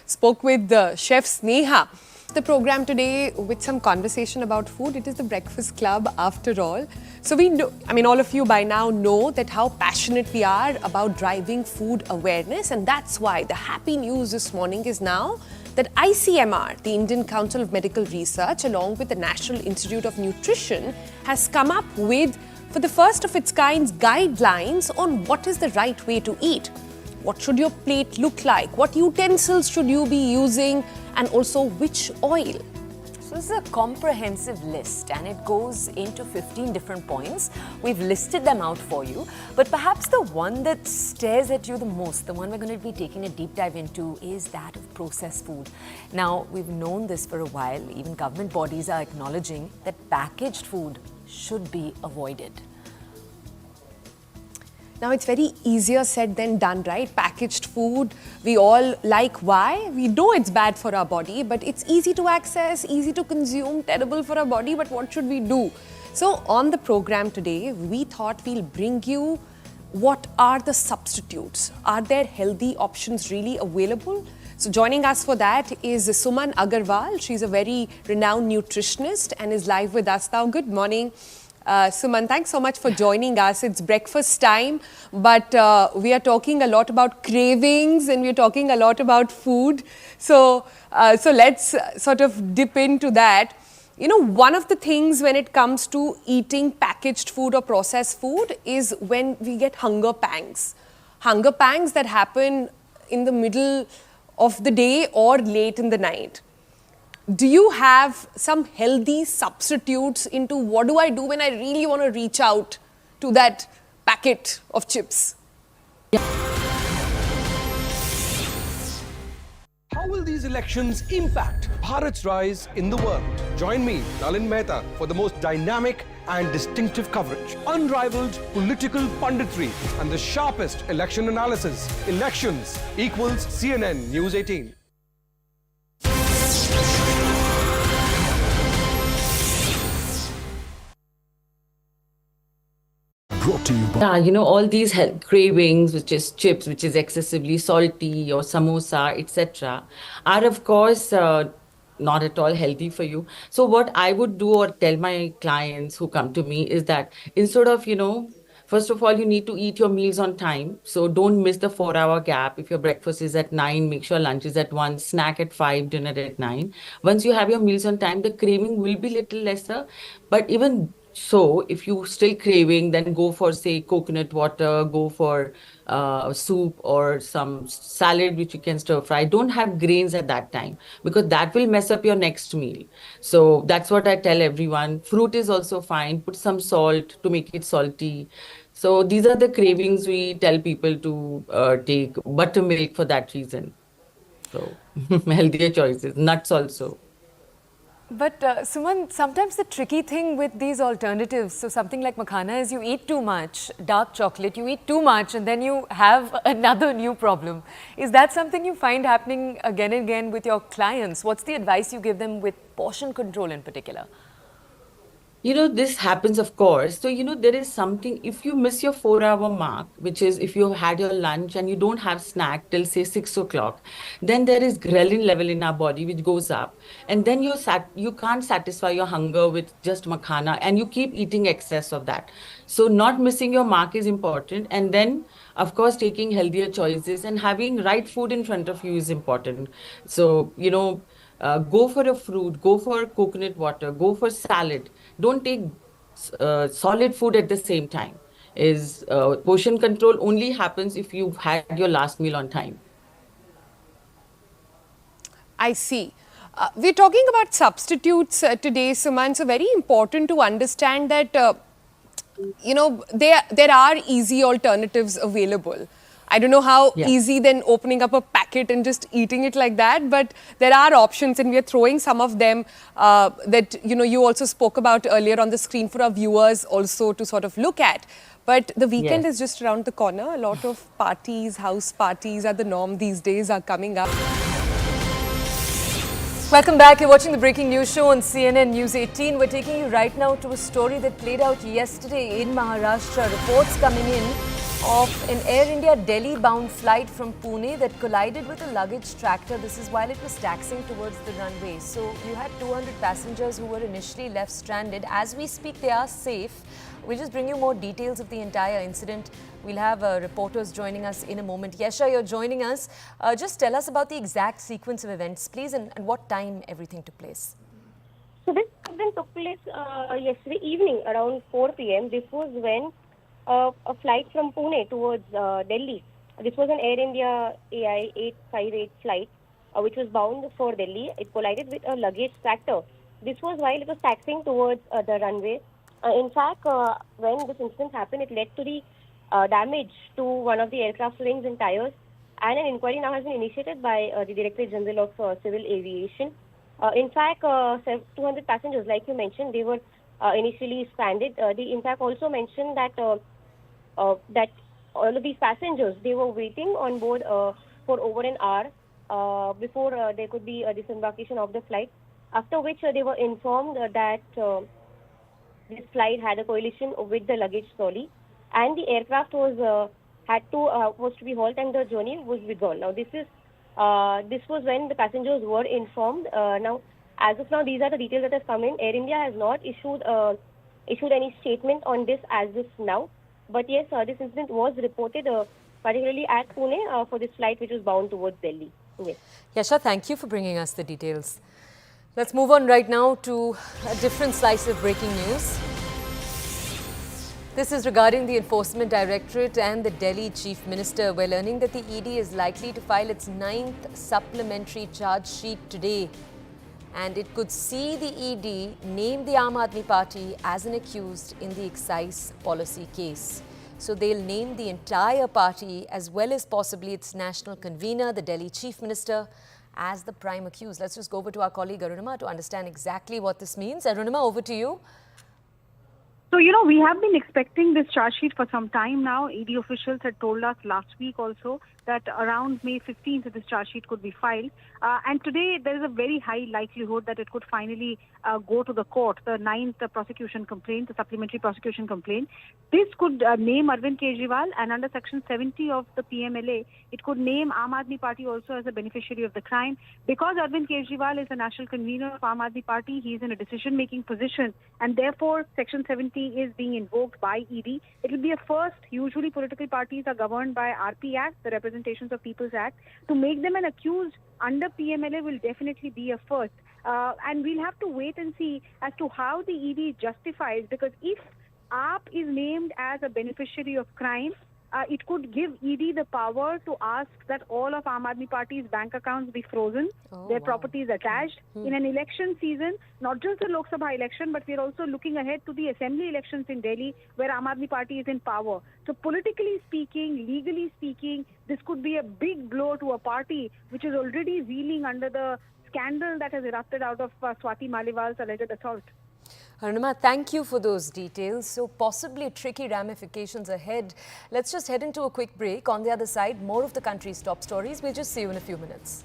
S11: spoke with Chef Sneha. The program today with some conversation about food. It is the Breakfast Club after all. So we know, all of you by now know that how passionate we are about driving food awareness, and that's why the happy news this morning is now that ICMR, the Indian Council of Medical Research, along with the National Institute of Nutrition, has come up with, for the first of its kind, guidelines on what is the right way to eat. What should your plate look like? What utensils should you be using? And also which oil?
S18: So this is a comprehensive list and it goes into 15 different points. We've listed them out for you, but perhaps the one that stares at you the most, the one we're going to be taking a deep dive into, is that of processed food. Now, we've known this for a while. Even government bodies are acknowledging that packaged food should be avoided.
S11: Now, it's very easier said than done, right? Packaged food, we all like. Why? We know it's bad for our body, but it's easy to access, easy to consume, terrible for our body, but what should we do? So, on the program today, we thought we'll bring you what are the substitutes? Are there healthy options really available? So, joining us for that is Suman Agarwal. She's a very renowned nutritionist and is live with us now. Good morning. Suman, thanks so much for joining us. It's breakfast time, but we are talking a lot about cravings and we're talking a lot about food. So let's sort of dip into that. One of the things when it comes to eating packaged food or processed food is when we get hunger pangs. Hunger pangs that happen in the middle of the day or late in the night. Do you have some healthy substitutes into what do I do when I really want to reach out to that packet of chips?
S19: How will these elections impact Bharat's rise in the world? Join me, Nalin Mehta, for the most dynamic and distinctive coverage, unrivaled political punditry, and the sharpest election analysis. Elections equals CNN News 18.
S10: Yeah, all these health cravings, which is chips, which is excessively salty, or samosa, etc., are of course not at all healthy for you. So what I would do or tell my clients who come to me is that instead of, first of all, you need to eat your meals on time. So don't miss the 4-hour gap. If your breakfast is at 9, make sure lunch is at 1, snack at 5, dinner at 9. Once you have your meals on time, the craving will be little lesser. But even so, if you still craving, then go for, say, coconut water, go for soup or some salad which you can stir fry. Don't have grains at that time because that will mess up your next meal. So that's what I tell everyone. Fruit is also fine. Put some salt to make it salty. So these are the cravings we tell people to take. Buttermilk for that reason. So healthier choices, nuts also.
S1: But Suman, sometimes the tricky thing with these alternatives, so something like makhana, is you eat too much, dark chocolate, you eat too much and then you have another new problem. Is that something you find happening again and again with your clients? What's the advice you give them with portion control in particular?
S10: You know, this happens, of course. So, you know, there is something, if you miss your 4-hour mark, which is if you had your lunch and you don't have snack till say 6 o'clock, then there is ghrelin level in our body which goes up. And then you can't satisfy your hunger with just makhana and you keep eating excess of that. So not missing your mark is important. And then, of course, taking healthier choices and having right food in front of you is important. So, you know, go for a fruit, go for coconut water, go for salad. Don't take solid food at the same time. Portion control only happens if you've had your last meal on time.
S11: I see. We're talking about substitutes today, Suman. So very important to understand that, you know, there are easy alternatives available. I don't know how easy then opening up a packet and just eating it like that, but there are options and we are throwing some of them that, you know, you also spoke about earlier on the screen for our viewers also to sort of look at. But the weekend is just around the corner. A lot of parties, house parties are the norm these days, are coming up.
S1: Welcome back. You're watching the breaking news show on CNN News 18. We're taking you right now to a story that played out yesterday in Maharashtra. Reports coming in of an Air India Delhi-bound flight from Pune that collided with a luggage tractor. This is while it was taxiing towards the runway. So you had 200 passengers who were initially left stranded. As we speak, they are safe. We'll just bring you more details of the entire incident. We'll have reporters joining us in a moment. Yesha, you're joining us. Just tell us about the exact sequence of events, please, and what time everything took place.
S20: So this incident took place yesterday evening around 4 p.m. This was when a flight from Pune towards Delhi. This was an Air India AI 858 flight which was bound for Delhi. It collided with a luggage tractor. This was while it was taxiing towards the runway. In fact, when this incident happened, it led to the damage to one of the aircraft wings and tires, and an inquiry now has been initiated by the Directorate General of Civil Aviation. In fact, 200 passengers, like you mentioned, they were initially stranded. They in fact also mentioned that that all of these passengers, they were waiting on board for over an hour before there could be a disembarkation of the flight, after which they were informed that this flight had a collision with the luggage trolley and the aircraft was to be halted and the journey was withdrawn. Now this was when the passengers were informed. Now, as of now, these are the details that have come in. Air India has not issued any statement on this as of now. But yes, this incident was reported particularly at Pune for this flight which was bound towards Delhi. Yes.
S1: Yasha, thank you for bringing us the details. Let's move on right now to a different slice of breaking news. This is regarding the Enforcement Directorate and the Delhi Chief Minister. We're learning that the ED is likely to file its 9th supplementary charge sheet today. And it could see the ED name the Aam Aadmi Party as an accused in the excise policy case. So they'll name the entire party as well as possibly its national convener, the Delhi Chief Minister, as the prime accused. Let's just go over to our colleague Arunima to understand exactly what this means. Arunima, over to you.
S21: So, you know, we have been expecting this charge sheet for some time now. ED officials had told us last week also that around May 15th this charge sheet could be filed. And today there is a very high likelihood that it could finally go to the court, the 9th prosecution complaint, the supplementary prosecution complaint. This could name Arvind Kejriwal, and under Section 70 of the PMLA, it could name Aam Aadmi Party also as a beneficiary of the crime. Because Arvind Kejriwal is the national convener of Aam Aadmi Party, he is in a decision-making position, and therefore Section 70 is being invoked by ED. It will be a first. Usually political parties are governed by RP Act, the Representations of People's Act. To make them an accused under PMLA will definitely be a first. And we'll have to wait and see as to how the ED justifies, because if AAP is named as a beneficiary of crime, it could give ED the power to ask that all of Aam Aadmi Party's bank accounts be frozen, their properties attached. In an election season, not just the Lok Sabha election, but we're also looking ahead to the assembly elections in Delhi, where Aam Aadmi Party is in power. So politically speaking, legally speaking, this could be a big blow to a party which is already reeling under the scandal that has erupted out of Swati Maliwal's alleged assault.
S1: Arunima, thank you for those details. So possibly tricky ramifications ahead. Let's just head into a quick break. On the other side, more of the country's top stories. We'll just see you in a few minutes.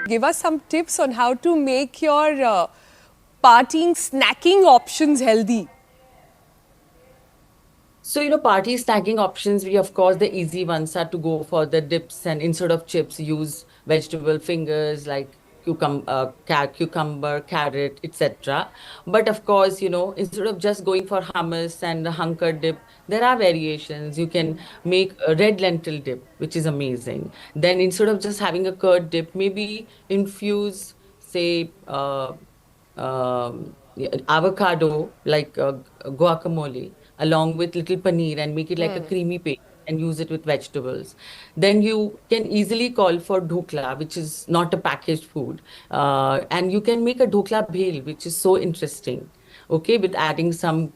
S11: Give us some tips on how to make your partying snacking options healthy.
S10: So, party snacking options, of course, the easy ones are to go for the dips, and instead of chips, use vegetable fingers like cucumber, carrot, etc. But of course, instead of just going for hummus and the hunker dip, there are variations. You can make a red lentil dip, which is amazing. Then instead of just having a curd dip, maybe infuse, say, avocado, like guacamole, along with little paneer and make it like a creamy paste and use it with vegetables. Then you can easily call for dhokla, which is not a packaged food. And you can make a dhokla bhel, which is so interesting. Okay, with adding some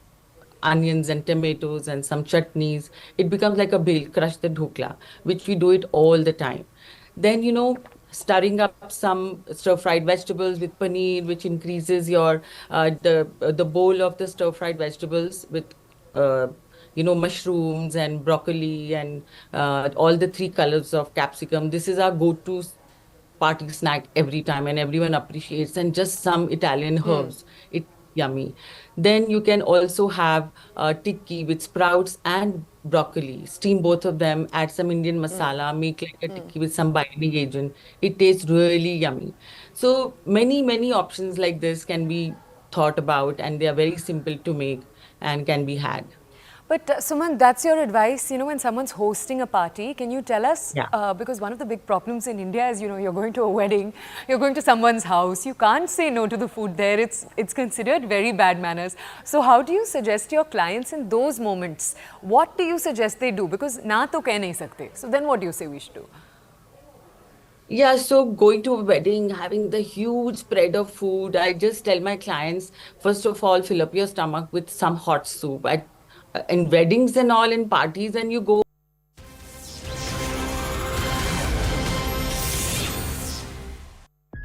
S10: onions and tomatoes and some chutneys. It becomes like a bhel, crush the dhokla, which we do it all the time. Then, stirring up some stir-fried vegetables with paneer, which increases your the bowl of the stir-fried vegetables with mushrooms and broccoli and all the 3 colors of capsicum. This is our go-to party snack every time, and everyone appreciates. And just some Italian herbs. It's yummy. Then you can also have tikki with sprouts and broccoli. Steam both of them, add some Indian masala, make like a tikki with some binding agent. It tastes really yummy. So many options like this can be thought about, and they are very simple to make and can be had.
S1: But Suman, that's your advice, when someone's hosting a party, can you tell us?
S10: Yeah.
S1: Because one of the big problems in India is, you're going to a wedding, you're going to someone's house, you can't say no to the food there. It's considered very bad manners. So how do you suggest your clients in those moments? What do you suggest they do? Because na to keh nahi sakte. So then what do you say we should do?
S10: Yeah, so going to a wedding, having the huge spread of food, I just tell my clients, first of all, fill up your stomach with some hot soup. In weddings and all, in parties, and you go.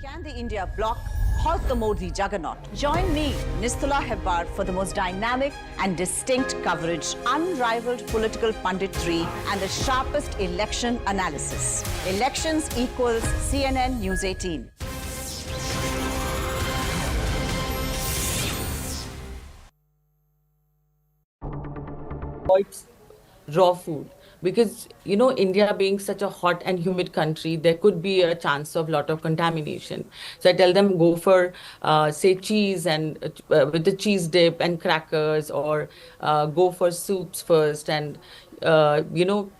S2: Can the India bloc halt the Modi juggernaut? Join me, Nistula Hebbar, for the most dynamic and distinct coverage, unrivaled political punditry, and the sharpest election analysis. Elections equals CNN News 18.
S10: Avoid raw food, because India being such a hot and humid country, there could be a chance of lot of contamination. So I tell them go for say cheese and with the cheese dip and crackers, or go for soups first, and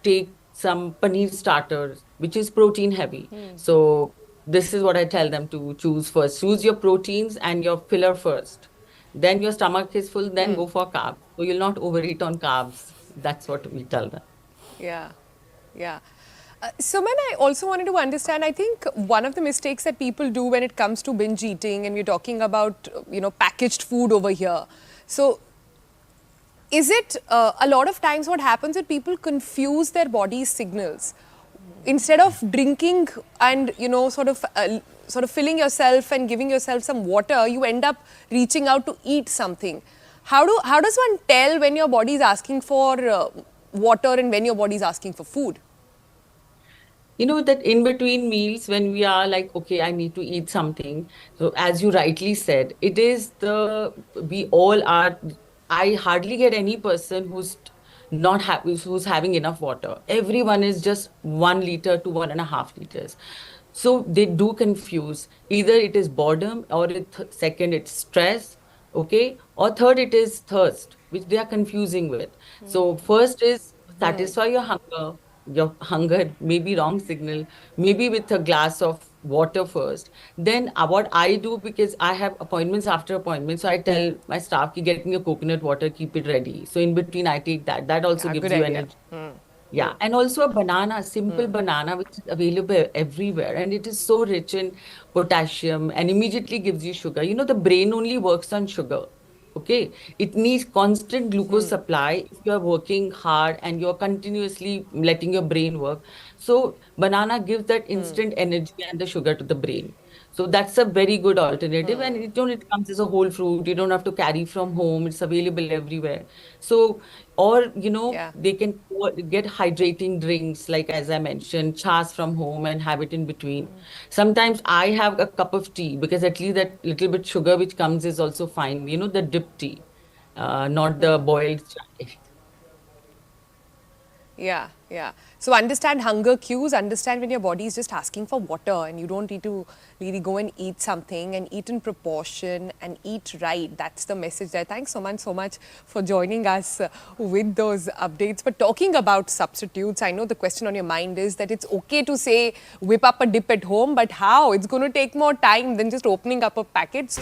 S10: take some paneer starters, which is protein heavy. So this is what I tell them to choose first. Choose your proteins and your filler first. Then your stomach is full, then go for carbs. So you'll not overeat on carbs. That's what we tell them.
S11: Yeah. Suman, I also wanted to understand, I think one of the mistakes that people do when it comes to binge eating, and we're talking about, packaged food over here. So is it a lot of times what happens is people confuse their body's signals. Instead of drinking and, sort of filling yourself and giving yourself some water, you end up reaching out to eat something. How does one tell when your body is asking for water and when your body is asking for food?
S10: That in between meals, when we are like, okay, I need to eat something. So as you rightly said, it is we all are. I hardly get any person who's not happy, who's having enough water. Everyone is just 1 liter to 1.5 liters. So they do confuse. Either it is boredom, or second it's stress, okay, or third it is thirst, which they are confusing with. So first is satisfy your hunger. Your hunger may be wrong signal, maybe with a glass of water first. Then what I do, because I have appointments after appointments, so I tell my staff ki get me a coconut water, keep it ready. So in between I take that. That also gives
S11: good
S10: you
S11: idea.
S10: energy. Yeah, and also a banana, simple banana, which is available everywhere, and it is so rich in potassium and immediately gives you sugar. You know, the brain only works on sugar. Okay, it needs constant glucose supply if you are working hard and you're continuously letting your brain work. So banana gives that instant energy and the sugar to the brain. So that's a very good alternative, and it comes as a whole fruit. You don't have to carry from home. It's available everywhere. So, or they can get hydrating drinks, like as I mentioned, chas from home and have it in between. Sometimes I have a cup of tea because at least that little bit sugar which comes is also fine. You know, the dip tea, not the boiled chai.
S11: Yeah, yeah. So understand hunger cues, understand when your body is just asking for water and you don't need to really go and eat something, and eat in proportion and eat right. That's the message there. Thanks so much for joining us with those updates. But talking about substitutes, I know the question on your mind is that it's okay to say whip up a dip at home, but how? It's going to take more time than just opening up a packet.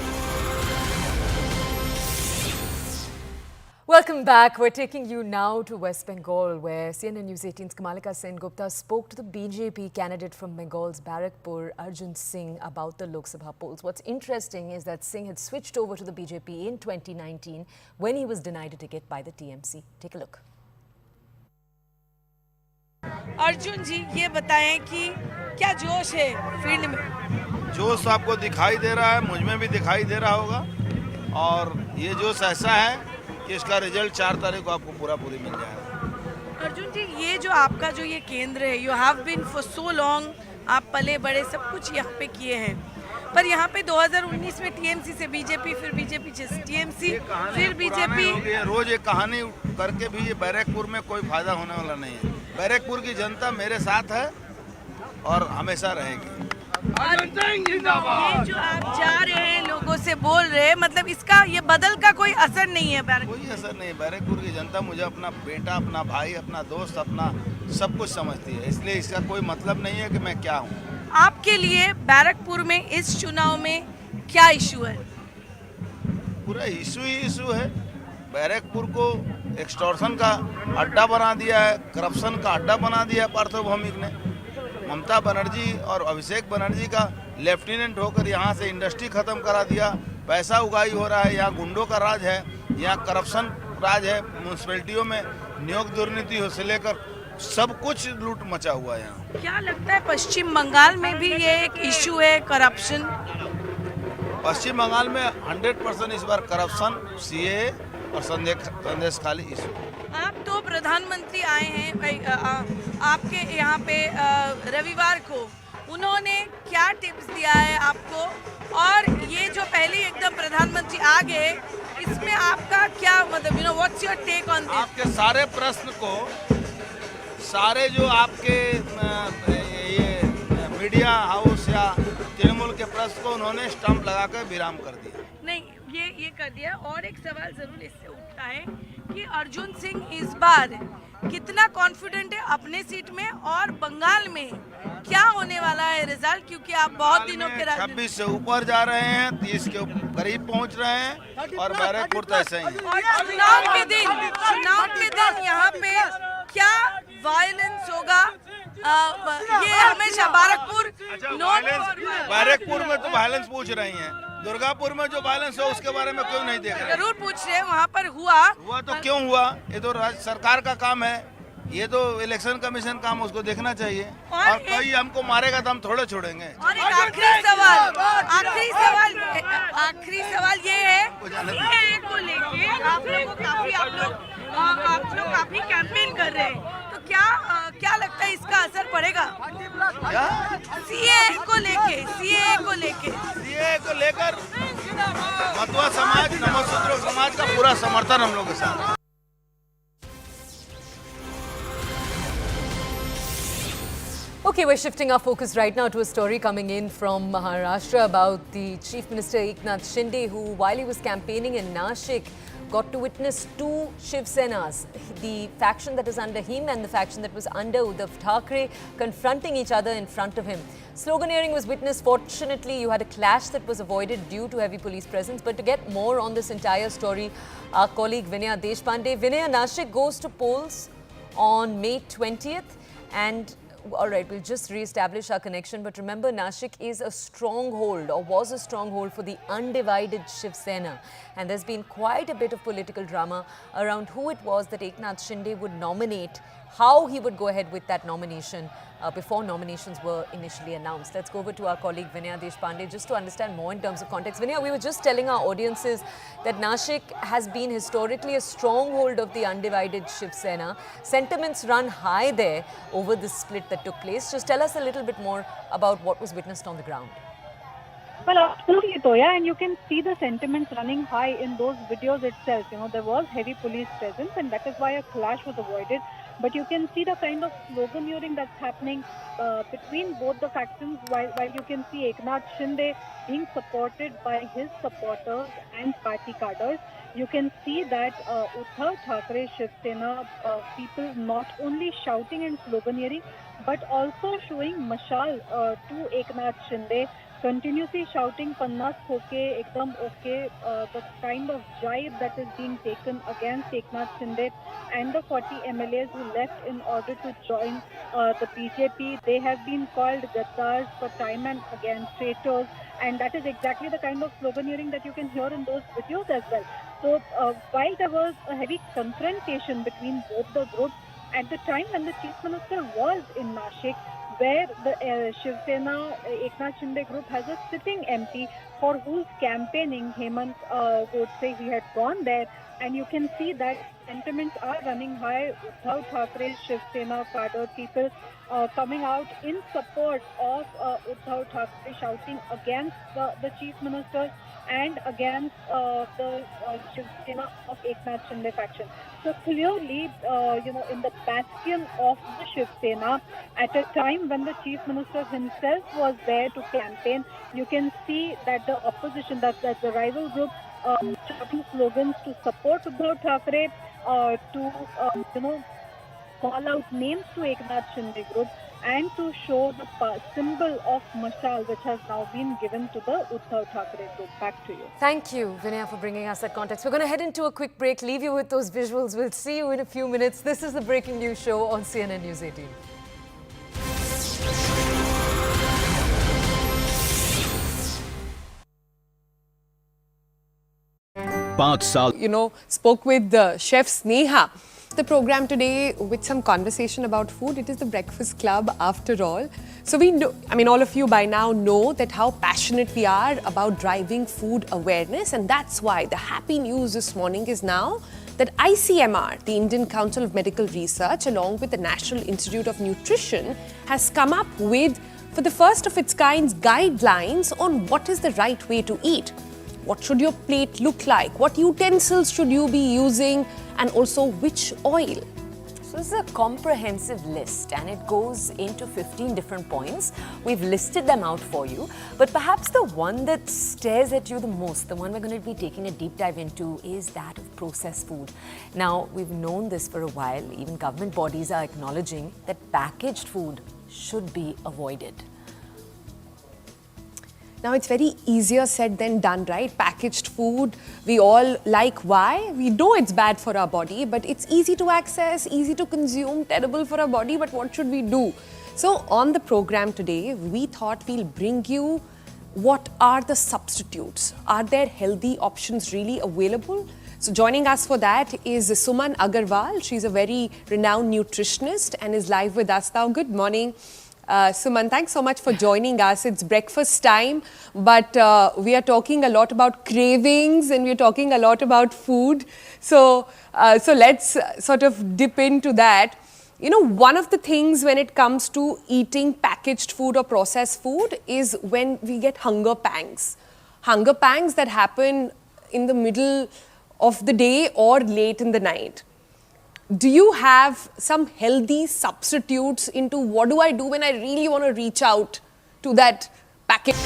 S1: Welcome back. We're taking you now to West Bengal, where CNN News 18's Kamalika Sengupta spoke to the BJP candidate from Bengal's Barakpur, Arjun Singh, about the Lok Sabha polls. What's interesting is that Singh had switched over to the BJP in 2019 when he was denied a ticket by the TMC. Take a look.
S3: Arjun जी, ये बताएं कि क्या जोश है field में?
S22: जोश आपको दिखाई दे रहा है, मुझ में भी दिखाई दे रहा होगा, और ये जोश ऐसा है कि इसका रिजल्ट 4 तारीख को आपको पूरी मिल जाएगा।
S3: अर्जुन जी, ये जो आपका जो ये केंद्र है, you have been for so long, आप पले बड़े सब कुछ यहाँ पे किए हैं, पर यहाँ पे 2019 में टीएमसी से बीजेपी, फिर बीजेपी से टीएमसी, फिर बीजेपी।
S22: रोज एक कहानी करके भी ये बैरकपुर में कोई फायदा होने वाला नहीं है। बैरकपुर की जनता मेरे साथ है और हमेशा रहेगी।
S3: ये जो आप जा रहे हैं, लोगों से बोल रहे हैं, मतलब इसका ये बदल का कोई असर नहीं है बैरकपुर?
S22: कोई असर नहीं। बैरकपुर की जनता मुझे अपना बेटा, अपना भाई, अपना दोस्त, अपना सब कुछ समझती है, इसलिए इसका कोई मतलब नहीं है कि मैं क्या हूँ।
S3: आपके लिए बैरकपुर में इस चुनाव में क्या इशू है?
S22: पूरा इशू ही इशू है। बैरकपुर को एक्सटॉर्शन का अड्डा बना दिया है, करप्शन का अड्डा बना दिया है पार्थ भौमिक ने। ममता बनर्जी और अभिषेक बनर्जी का लेफ्टिनेंट होकर यहाँ से इंडस्ट्री खत्म करा दिया, पैसा उगाही हो रहा है, यहाँ गुंडों का राज है, यहाँ करप्शन राज है, म्यूनसिपैलिटियों में नियोग दुर्नीति से लेकर सब कुछ लूट मचा हुआ है यहाँ।
S3: क्या लगता है पश्चिम बंगाल में भी ये एक इशू है, करप्शन?
S22: पश्चिम बंगाल में 100% इस बार करप्शन, सीए और संदेश खाली इशू।
S3: आप तो प्रधानमंत्री आए हैं, आपके यहाँ पे रविवार को उन्होंने क्या टिप्स दिया है आपको, और ये जो पहले एकदम प्रधानमंत्री आ गए, इसमें आपका क्या मतलब, what's your take on this?
S22: आपके सारे प्रश्न को, सारे जो आपके ये मीडिया हाउस या तृणमूल के प्रश्न को उन्होंने स्टंप लगाकर विराम कर दिया।
S3: नहीं, ये कर दिया। और एक सवाल जरूर इससे उठता है कि अर्जुन सिंह इस बार कितना कॉन्फिडेंट है अपने सीट में, और बंगाल में क्या होने वाला है रिजल्ट, क्योंकि आप बहुत दिनों के
S22: 26 से ऊपर जा रहे हैं, 30 के करीब पहुंच रहे हैं, और बैरकपुर तो ऐसे ही है।
S3: और चुनाव के दिन यहाँ पे क्या वायलेंस होगा? ये हमेशा
S22: बैरकपुर में तो वायलेंस पूछ रही हैं, दुर्गापुर में जो वायलेंस हो उसके बारे में क्यों नहीं देख रहे?
S3: जरूर पूछ रहे हैं, वहाँ पर हुआ
S22: तो क्यों हुआ? ये तो राज्य सरकार का काम है, ये तो इलेक्शन कमीशन काम, उसको देखना चाहिए। और कोई हमको मारेगा तो हम थोड़े छोड़ेंगे।
S3: और एक आखिरी सवाल ये है को लेके आप लोग काफी कैंपेन कर रहे हैं, तो क्या लगता है इसका असर पड़ेगा? सीए को लेकर
S22: मतुआ समाज, नमोसूत्र समाज का पूरा समर्थन हम लोग के साथ।
S1: Okay, we're shifting our focus right now to a story coming in from Maharashtra about the Chief Minister Eknath Shinde, who, while he was campaigning in Nashik,
S18: got to witness two Shiv Senas, the faction that is under him and the faction that was under Uddhav Thackeray, confronting each other in front of him. Sloganeering was witnessed. Fortunately, you had a clash that was avoided due to heavy police presence. But to get more on this entire story, our colleague Vinaya Deshpande. Vinaya, Nashik goes to polls on May 20th, and all right, we'll just re-establish our connection. But remember, Nashik is a stronghold, or was a stronghold, for the undivided Shiv Sena. And there's been quite a bit of political drama around who it was that Eknath Shinde would nominate, how he would go ahead with that nomination before nominations were initially announced. Let's go over to our colleague Vinaya Deshpande just to understand more in terms of context. Vinaya, we were just telling our audiences that Nashik has been historically a stronghold of the undivided Shiv Sena. Sentiments run high there over this split that took place. Just tell us a little bit more about what was witnessed on the ground.
S21: Well, absolutely, Toya, and you can see the sentiments running high in those videos itself. You know, there was heavy police presence, and that is why a clash was avoided. But you can see the kind of sloganeering that's happening between both the factions, while you can see Eknath Shinde being supported by his supporters and party cadres. You can see that Uddhav Thackeray Shiv Sena people not only shouting and sloganeering, but also showing mashal to Eknath Shinde, continuously shouting "Pannas hoke, ekdam okay," the kind of jibe that is being taken against Eknath Shinde and the 40 MLAs who left in order to join the BJP. They have been called gaddars for time and again, traitors, and that is exactly the kind of sloganeering that you can hear in those videos as well. So while there was a heavy confrontation between both the groups, at the time when the Chief Minister was in Nashik, where the Shiv Sena Eknath Shinde group has a sitting MP for whose campaigning Hemant Godse, he had gone there, and you can see that sentiments are running high. Uddhav Thackeray Shiv Sena cadre people coming out in support of Uddhav Thackeray, shouting against the Chief Minister and against the Shiv Sena of Eknath Shinde faction. So clearly, you know, in the bastion of the Shiv Sena, at a time when the Chief Minister himself was there to campaign, you can see that the opposition, that the rival group, shouting slogans to support Uddhav Thackeray, to you know, call out names to Eknath Shinde group, and to show the symbol of mashal, which has now been given to the Uddhav Thackeray group. Back to you.
S18: Thank you, Vinaya, for bringing us that context. We're going to head into a quick break, leave you with those visuals. We'll see you in a few minutes. This is the Breaking News Show on CNN News 18.
S11: You know, spoke with Chef Sneha. The program today with some conversation about food. It is the Breakfast Club after all. So we know, I mean, all of you by now know that how passionate we are about driving food awareness, and that's why the happy news this morning is now that ICMR, the Indian Council of Medical Research, along with the National Institute of Nutrition, has come up with, for the first of its kind, guidelines on what is the right way to eat. What should your plate look like? What utensils should you be using? And also which oil?
S18: So this is a comprehensive list, and it goes into 15 different points. We've listed them out for you, but perhaps the one that stares at you the most, the one we're going to be taking a deep dive into, is that of processed food. Now, we've known this for a while. Even government bodies are acknowledging that packaged food should be avoided.
S11: Now, it's very easier said than done, right? Packaged food, we all like. Why? We know it's bad for our body, but it's easy to access, easy to consume, terrible for our body, but what should we do? So on the program today, we thought we'll bring you what are the substitutes. Are there healthy options really available? So joining us for that is Suman Agarwal. She's a very renowned nutritionist and is live with us now. Good morning. Suman, thanks so much for joining us. It's breakfast time, but we are talking a lot about cravings and we're talking a lot about food. So let's sort of dip into that. You know, one of the things when it comes to eating packaged food or processed food is when we get hunger pangs. Hunger pangs that happen in the middle of the day or late in the night. Do you have some healthy substitutes into what do I do when I really want to reach out to that package?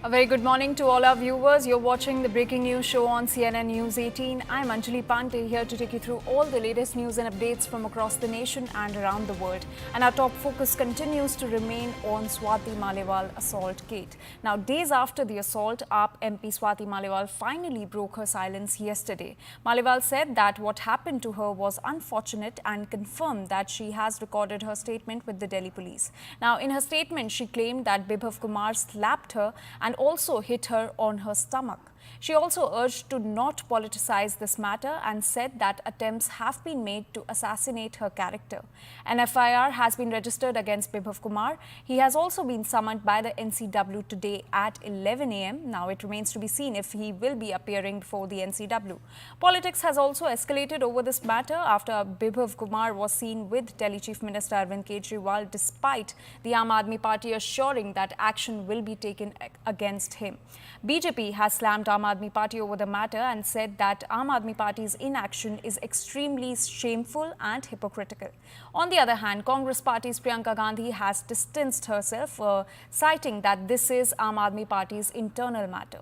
S4: A very good morning to all our viewers. You're watching the breaking news show on CNN News 18. I'm Anjali Pandey here to take you through all the latest news and updates from across the nation and around the world. And our top focus continues to remain on Swati Maliwal assault case. Now, days after the assault, AAP MP Swati Maliwal finally broke her silence yesterday. Maliwal said that what happened to her was unfortunate and confirmed that she has recorded her statement with the Delhi police. Now, in her statement, she claimed that Bibhav Kumar slapped her and also hit her on her stomach. She also urged to not politicize this matter and said that attempts have been made to assassinate her character. An FIR has been registered against Bibhav Kumar. He has also been summoned by the NCW today at 11 a.m. Now it remains to be seen if he will be appearing before the NCW. Politics has also escalated over this matter after Bibhav Kumar was seen with Delhi Chief Minister Arvind Kejriwal despite the Aam Aadmi Party assuring that action will be taken against him. BJP has slammed Aam Aadmi Party over the matter and said that Aam Aadmi Party's inaction is extremely shameful and hypocritical. On the other hand, Congress Party's Priyanka Gandhi has distanced herself, citing that this is Aam Aadmi Party's internal matter.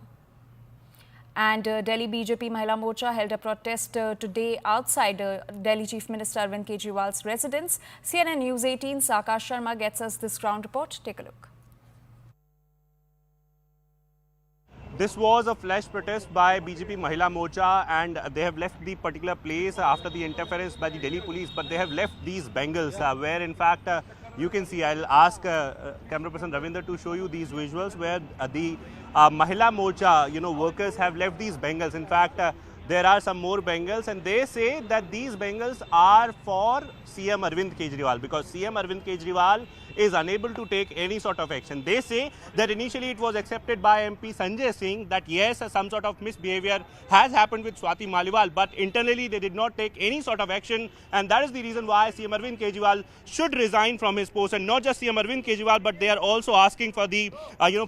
S4: And Delhi BJP Mahila Morcha held a protest today outside Delhi Chief Minister Arvind Kejriwal's residence. CNN News 18's Akash Sharma gets us this ground report. Take a look.
S17: This was a flash protest by BJP Mahila Morcha, and they have left the particular place after the interference by the Delhi police, but they have left these bangles where in fact you can see, I'll ask camera person Ravinder to show you these visuals where the Mahila Morcha, workers have left these bangles. In fact, there are some more bangles, and they say that these bangles are for CM Arvind Kejriwal because CM Arvind Kejriwal is unable to take any sort of action. They say that initially it was accepted by MP Sanjay Singh that yes, some sort of misbehavior has happened with Swati Maliwal, but internally they did not take any sort of action, and that is the reason why CM Arvind Kejriwal should resign from his post. And not just CM Arvind Kejriwal, but they are also asking for the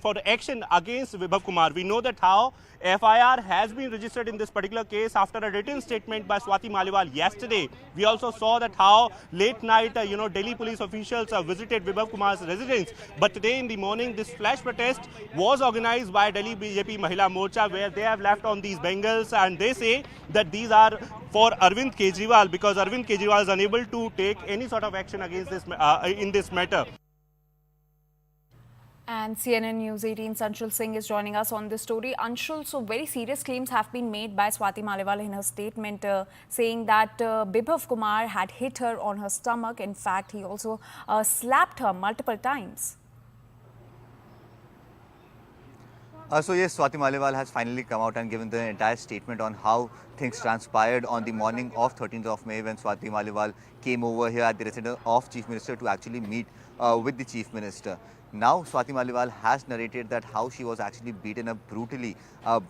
S17: for the action against Bibhav Kumar. We know that how FIR has been registered in this particular case after a written statement by Swati Maliwal yesterday. We also saw that how late night, Delhi police officials visited Bibhav Kumar's residence. But today in the morning, this flash protest was organized by Delhi BJP Mahila Morcha, where they have left on these bangles, and they say that these are for Arvind Kejriwal because Arvind Kejriwal is unable to take any sort of action against this in this matter.
S4: And CNN News 18's Anshul Singh is joining us on this story. Anshul, so very serious claims have been made by Swati Maliwal in her statement saying that Bibhav Kumar had hit her on her stomach. In fact, he also slapped her multiple times.
S5: So yes, Swati Maliwal has finally come out and given the entire statement on how things transpired on the morning of 13th of May when Swati Maliwal came over here at the residence of Chief Minister to actually meet with the Chief Minister. Now, Swati Maliwal has narrated that how she was actually beaten up brutally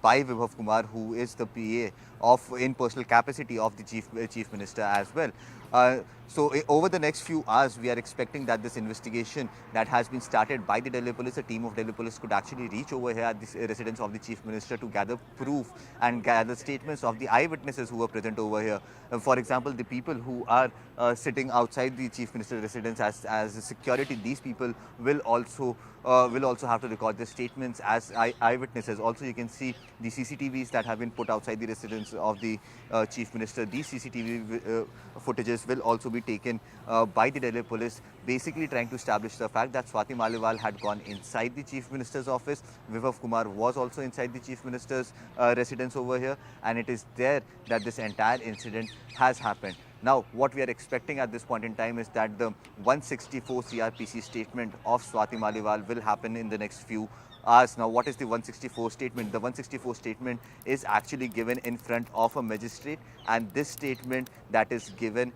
S5: by Bibhav Kumar, who is the PA in personal capacity of the Chief Minister as well. So over the next few hours, we are expecting that this investigation that has been started by the Delhi police, a team of Delhi police could actually reach over here at the residence of the Chief Minister to gather proof and gather statements of the eyewitnesses who were present over here. For example, the people who are sitting outside the Chief Minister's residence as security, these people will also have to record their statements as eyewitnesses. Also, you can see the CCTVs that have been put outside the residence of the Chief Minister. These CCTV footages will also be taken by the Delhi police, basically trying to establish the fact that Swati Maliwal had gone inside the Chief Minister's office. Bibhav Kumar was also inside the Chief Minister's residence over here, and it is there that this entire incident has happened. Now, what we are expecting at this point in time is that the 164 CRPC statement of Swati Maliwal will happen in the next few hours. Now, what is the 164 statement? The 164 statement is actually given in front of a magistrate, and this statement that is given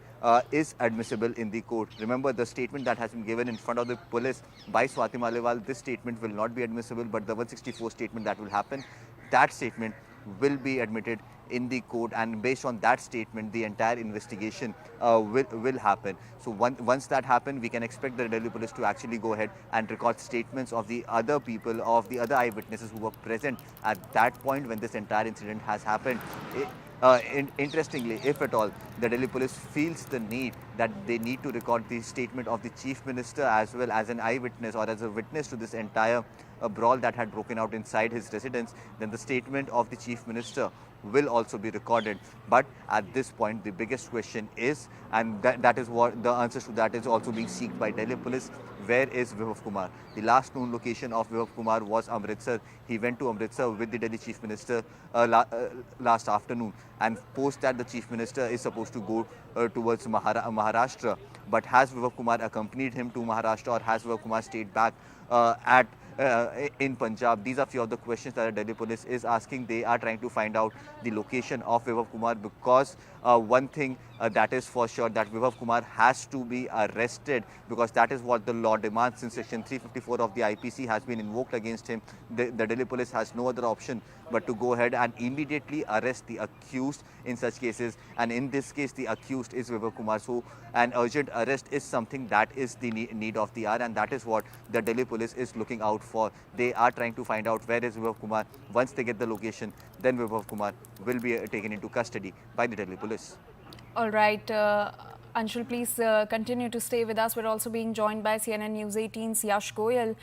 S5: is admissible in the court. Remember, the statement that has been given in front of the police by Swati Maliwal, this statement will not be admissible, but the 164 statement that will happen, that statement will be admitted in the court, and based on that statement the entire investigation will happen. So once that happens, we can expect the Delhi police to actually go ahead and record statements of the other people, of the other eyewitnesses who were present at that point when this entire incident has happened. Interestingly, if at all, the Delhi police feels the need that they need to record the statement of the chief minister as well as an eyewitness or as a witness to this entire brawl that had broken out inside his residence, then the statement of the chief minister will also be recorded. But at this point, the biggest question is, and that is what the answers to that is also being sought by Delhi police, where is Vibhav Kumar? The last known location of Vibhav Kumar was Amritsar. He went to Amritsar with the Delhi chief minister last afternoon, and post that the chief minister is supposed to go towards Maharashtra. But has Vibhav Kumar accompanied him to Maharashtra, or has Vibhav Kumar stayed back in Punjab? These are few of the questions that the Delhi police is asking. They are trying to find out the location of Vibhav Kumar, because one thing that is for sure, that Vibhav Kumar has to be arrested, because that is what the law demands. Since section 354 of the IPC has been invoked against him, the Delhi police has no other option but to go ahead and immediately arrest the accused in such cases. And in this case, the accused is Vibhav Kumar. So an urgent arrest is something that is the need of the hour, and that is what the Delhi police is looking out for. They are trying to find out where is Vibhav Kumar. Once they get the location, then Vibhav Kumar will be taken into custody by the Delhi police.
S4: All right. Anshul, please continue to stay with us. We're also being joined by CNN News 18's Yash Goyal,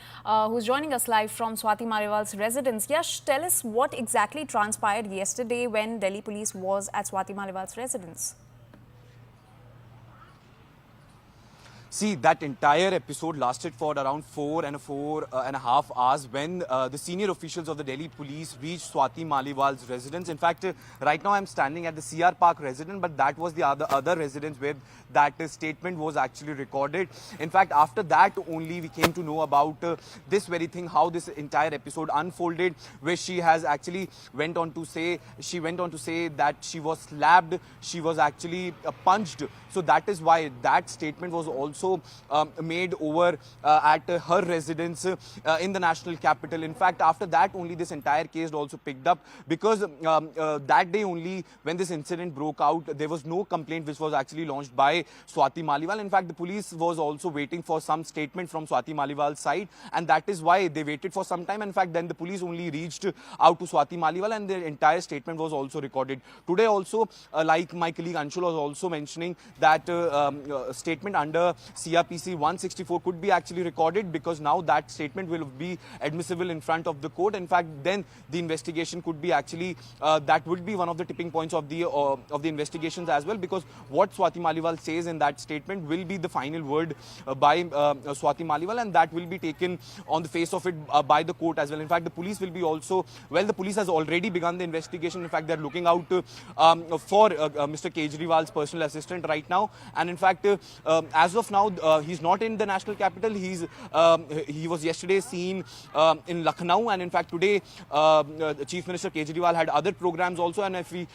S4: who's joining us live from Swati Maliwal's residence. Yash, tell us what exactly transpired yesterday when Delhi police was at Swati Maliwal's residence.
S7: See, that entire episode lasted for around 4.5 hours when the senior officials of the Delhi police reached Swati Maliwal's residence. In fact, right now I'm standing at the CR Park residence, but that was the other residence where that statement was actually recorded. In fact, after that only we came to know about this very thing, how this entire episode unfolded, where she has actually went on to say that she was slapped, she was actually punched. So that is why that statement was also made over at her residence in the national capital. In fact, after that only this entire case also picked up, because that day only when this incident broke out, there was no complaint which was actually launched by Swati Maliwal. In fact, the police was also waiting for some statement from Swati Maliwal's side, and that is why they waited for some time. In fact, then the police only reached out to Swati Maliwal, and their entire statement was also recorded. Today also, like my colleague Anshul was also mentioning, that statement under CRPC 164 could be actually recorded, because now that statement will be admissible in front of the court. In fact, then the investigation could be actually, that would be one of the tipping points of the investigations as well, because what Swati Maliwal says in that statement will be the final word by Swati Maliwal, and that will be taken on the face of it by the court as well. In fact, the police will be also, well, the police has already begun the investigation. In fact, they're looking out for Mr. Kejriwal's personal assistant right now. And in fact, as of now, he's not in the national capital. He was yesterday seen in Lucknow, and in fact today Chief Minister Kejriwal had other programs also. And if we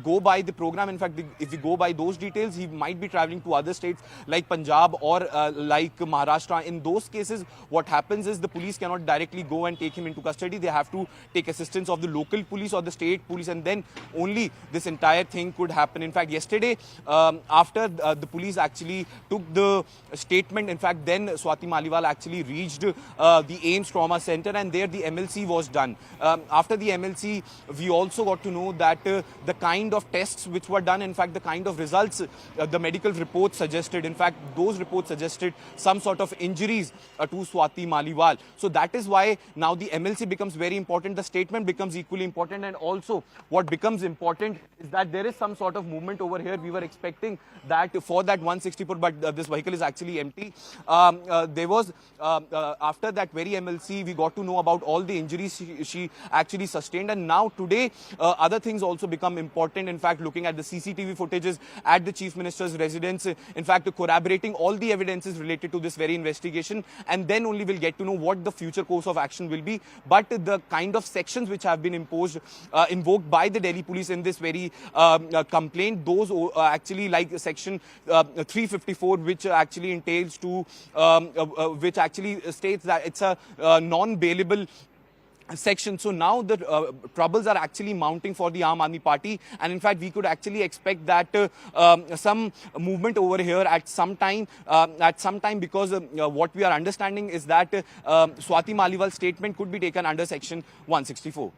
S7: go by the program, in fact, if we go by those details, he might be traveling to other states like Punjab or like Maharashtra. In those cases, what happens is the police cannot directly go and take him into custody. They have to take assistance of the local police or the state police, and then only this entire thing could happen. In fact, yesterday, after the police actually took the statement, in fact, then Swati Maliwal actually reached the AIIMS Trauma Center, and there the MLC was done. After the MLC, we also got to know that the kind of tests which were done, in fact, the kind of results the medical reports suggested, in fact, those reports suggested some sort of injuries to Swati Maliwal. So that is why now the MLC becomes very important, the statement becomes equally important, and also what becomes important is that there is some sort of movement over here. We were expecting that for that 164, but this vehicle is actually empty. There was, after that very MLC, we got to know about all the injuries she actually sustained, and now today other things also become important. In fact, looking at the CCTV footages at the Chief Minister's residence, in fact, corroborating all the evidences related to this very investigation, and then only we'll get to know what the future course of action will be. But the kind of sections which have been invoked by the Delhi police in this very complaint, those actually like section 354, which actually entails to, which actually states that it's a non-bailable section. So now the troubles are actually mounting for the Aam Aadmi Party, and in fact we could actually expect that some movement over here at some time, because what we are understanding is that Swati Maliwal's statement could be taken under section 164.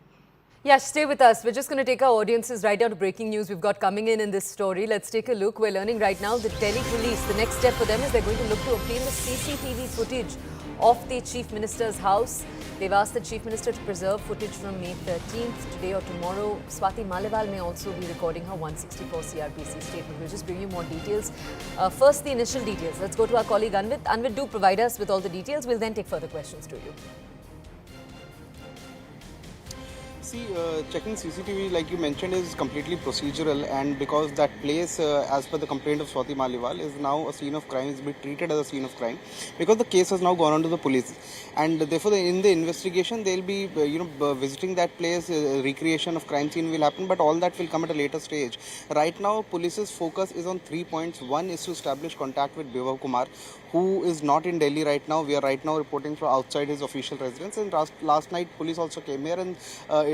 S1: Yeah, stay with us. We're just going to take our audiences right down to breaking news we've got coming in this story. Let's take a look. We're learning right now the Delhi police, the next step for them is they're going to look to obtain the CCTV footage of the Chief Minister's house. They've asked the Chief Minister to preserve footage from May 13th. Today or tomorrow, Swati Maliwal may also be recording her 164 CRPC statement. We'll just bring you more details. First, the initial details. Let's go to our colleague Anvit. Anvit, do provide us with all the details. We'll then take further questions to you.
S6: See, checking CCTV, like you mentioned, is completely procedural, and because that place, as per the complaint of Swati Maliwal, is now a scene of crime, is being treated as a scene of crime, because the case has now gone on to the police, and therefore in the investigation they'll be, visiting that place. Recreation of crime scene will happen, but all that will come at a later stage. Right now, police's focus is on 3 points. One is to establish contact with Vibhav Kumar, who is not in Delhi right now. We are right now reporting from outside his official residence, and last night police also came here and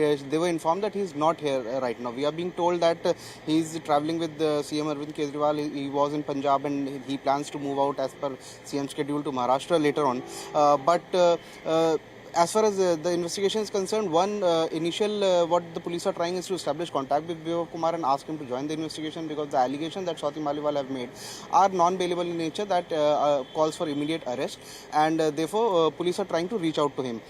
S6: they were informed that he is not here right now. We are being told that he is travelling with CM Arvind Kejriwal. He was in Punjab and he plans to move out as per CM schedule to Maharashtra later on. As far as the investigation is concerned, one initial what the police are trying is to establish contact with Vibhav Kumar and ask him to join the investigation, because the allegations that Swati Maliwal have made are non-bailable in nature, that calls for immediate arrest, and therefore police are trying to reach out to him.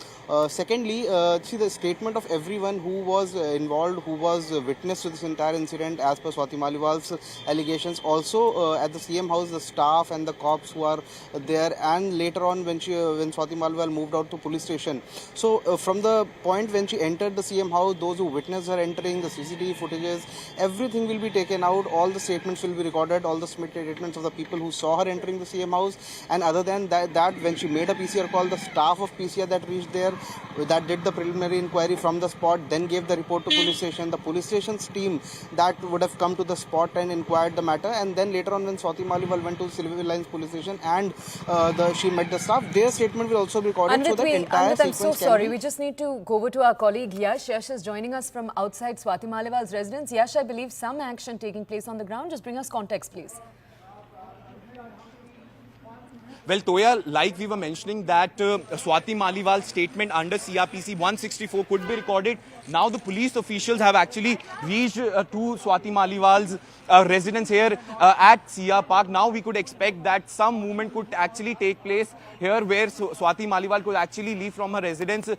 S6: Secondly, see the statement of everyone who was involved, who was witness to this entire incident as per Swati Maliwal's allegations. Also at the CM house, the staff and the cops who are there, and later on when Swati Maliwal moved out to police station. So from the point when she entered the CM house, those who witnessed her entering, the CCTV footages, everything will be taken out. All the statements will be recorded, all the statements of the people who saw her entering the CM house. And other than that when she made a PCR call, the staff of PCR that reached there, that did the preliminary inquiry from the spot, then gave the report to police station. The police station's team that would have come to the spot and inquired the matter, and then later on when Swati Maliwal went to Civil Lines police station and she met the staff, their statement will also be recorded. So that entire
S1: I'm so sorry. We just need to go over to our colleague Yash. Yash is joining us from outside Swati Maliwal's residence. Yash, I believe some action taking place on the ground. Just bring us context, please.
S7: Well, Toya, like we were mentioning that Swati Maliwal's statement under CRPC 164 could be recorded. Now the police officials have actually reached to Swati Maliwal's residence here at CR Park. Now we could expect that some movement could actually take place here, where Swati Maliwal could actually leave from her residence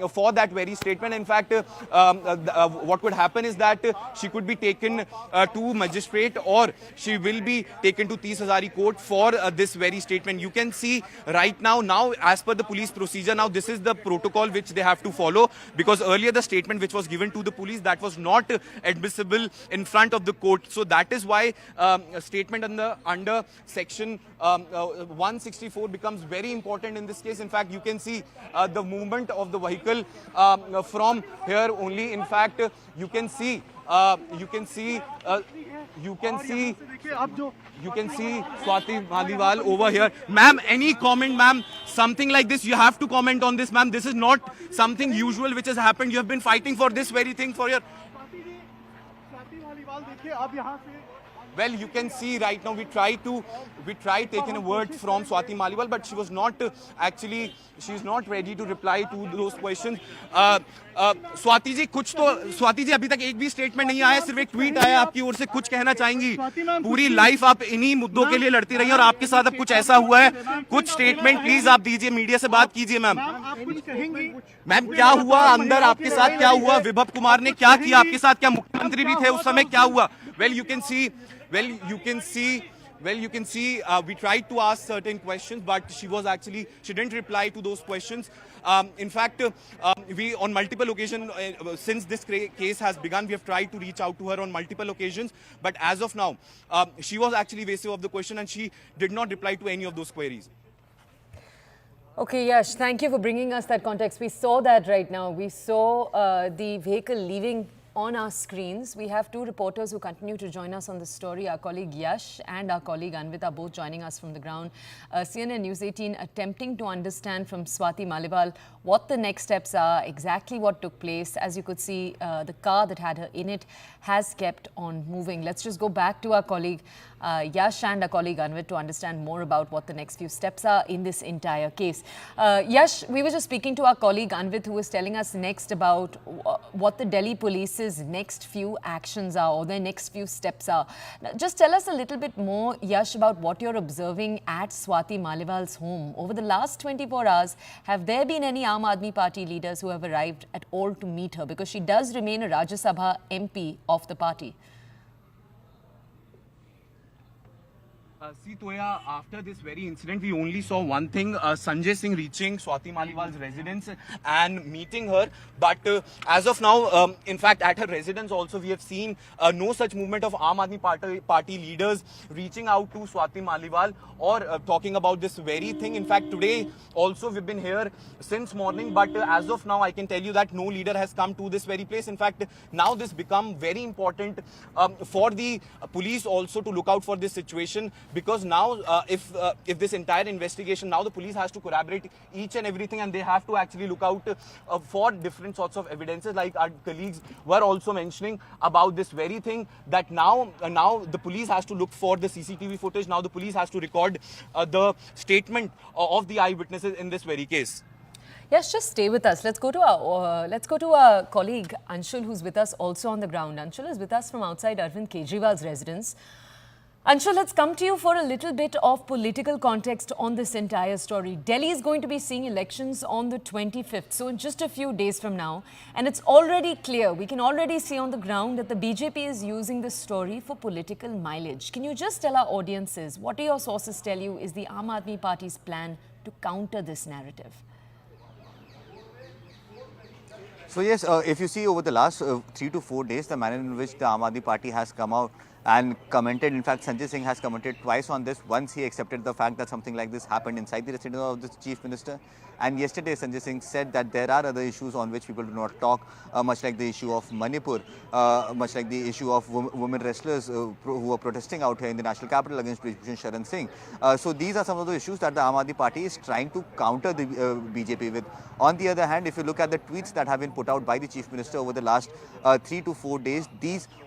S7: for that very statement. In fact, what could happen is that she could be taken to magistrate, or she will be taken to Tees Hazari court for this very statement. You can see right now as per the police procedure, now this is the protocol which they have to follow, because earlier the statement which was given to the police, that was not admissible in front of the court. So that is why a statement under section 164 becomes very important in this case. In fact, you can see the movement of the vehicle from here only. In fact, you can see Swati Maliwal over here. Ma'am, any comment, ma'am? Something like this, you have to comment on this, ma'am. This is not something usual which has happened. You have been fighting for this very thing for your... Well, you can see right now we tried taking a word from Swati Maliwal, but she was not she's not ready to reply to those questions. Swati ji अभी तक एक भी statement नहीं आया, सिर्फ एक tweet आया आपकी ओर से. कुछ कहना चाहेंगी? पूरी लाइफ आप इन्हीं मुद्दों के लिए लड़ती रही और आपके साथ अब कुछ ऐसा हुआ है. कुछ स्टेटमेंट प्लीज आप दीजिए, मीडिया से बात कीजिए. मैम क्या हुआ अंदर, आपके साथ क्या हुआ? विभव कुमार ने क्या किया आपके साथ? क्या मुख्यमंत्री भी थे उस समय? क्या हुआ? Well, you can see, we tried to ask certain questions, but she didn't reply to those questions. In fact, we on multiple occasions, since this case has begun, we have tried to reach out to her on multiple occasions. But as of now, she was actually evasive of the question and she did not reply to any of those queries.
S1: Okay, Yash, thank you for bringing us that context. We saw that right now. We saw the vehicle leaving on our screens. We have two reporters who continue to join us on this story. Our colleague Yash and our colleague Anvit are both joining us from the ground. CNN News 18 attempting to understand from Swati Maliwal what the next steps are, exactly what took place. As you could see, the car that had her in it has kept on moving. Let's just go back to our colleague Yash and our colleague Anvit to understand more about what the next few steps are in this entire case. Yash, we were just speaking to our colleague Anvit, who was telling us next about what the Delhi police's next few actions are, or their next few steps are. Now, just tell us a little bit more, Yash, about what you're observing at Swati Maliwal's home. Over the last 24 hours, have there been any Aam Aadmi Party leaders who have arrived at all to meet her? Because she does remain a Rajya Sabha MP of the party.
S7: See, Toya, after this very incident, we only saw one thing, Sanjay Singh reaching Swati Maliwal's residence and meeting her. But as of now, in fact, at her residence also, we have seen no such movement of Aam Aadmi Party leaders reaching out to Swati Maliwal or talking about this very thing. In fact, today also, we've been here since morning. But as of now, I can tell you that no leader has come to this very place. In fact, now this become very important for the police also to look out for this situation. Because now, if this entire investigation, now the police has to corroborate each and everything, and they have to actually look out for different sorts of evidences. Like our colleagues were also mentioning about this very thing, that now the police has to look for the CCTV footage. Now the police has to record the statement of the eyewitnesses in this very case.
S1: Yes, just stay with us. Let's go to our colleague Anshul, who's with us also on the ground. Anshul is with us from outside Arvind Kejriwal's residence. Anshul, let's come to you for a little bit of political context on this entire story. Delhi is going to be seeing elections on the 25th, so in just a few days from now. And it's already clear, we can already see on the ground that the BJP is using this story for political mileage. Can you just tell our audiences, what do your sources tell you is the Aam Aadmi Party's plan to counter this narrative?
S5: So yes, if you see over the last 3 to 4 days, the manner in which the Aam Aadmi Party has come out and commented. In fact, Sanjay Singh has commented twice on this. Once he accepted the fact that something like this happened inside the residence of the Chief Minister. And yesterday, Sanjay Singh said that there are other issues on which people do not talk, much like the issue of Manipur, much like the issue of women wrestlers who are protesting out here in the national capital against Bhushan Sharan Singh. So these are some of the issues that the Aam Aadmi Party is trying to counter the BJP with. On the other hand, if you look at the tweets that have been put out by the Chief Minister over the last 3 to 4 days,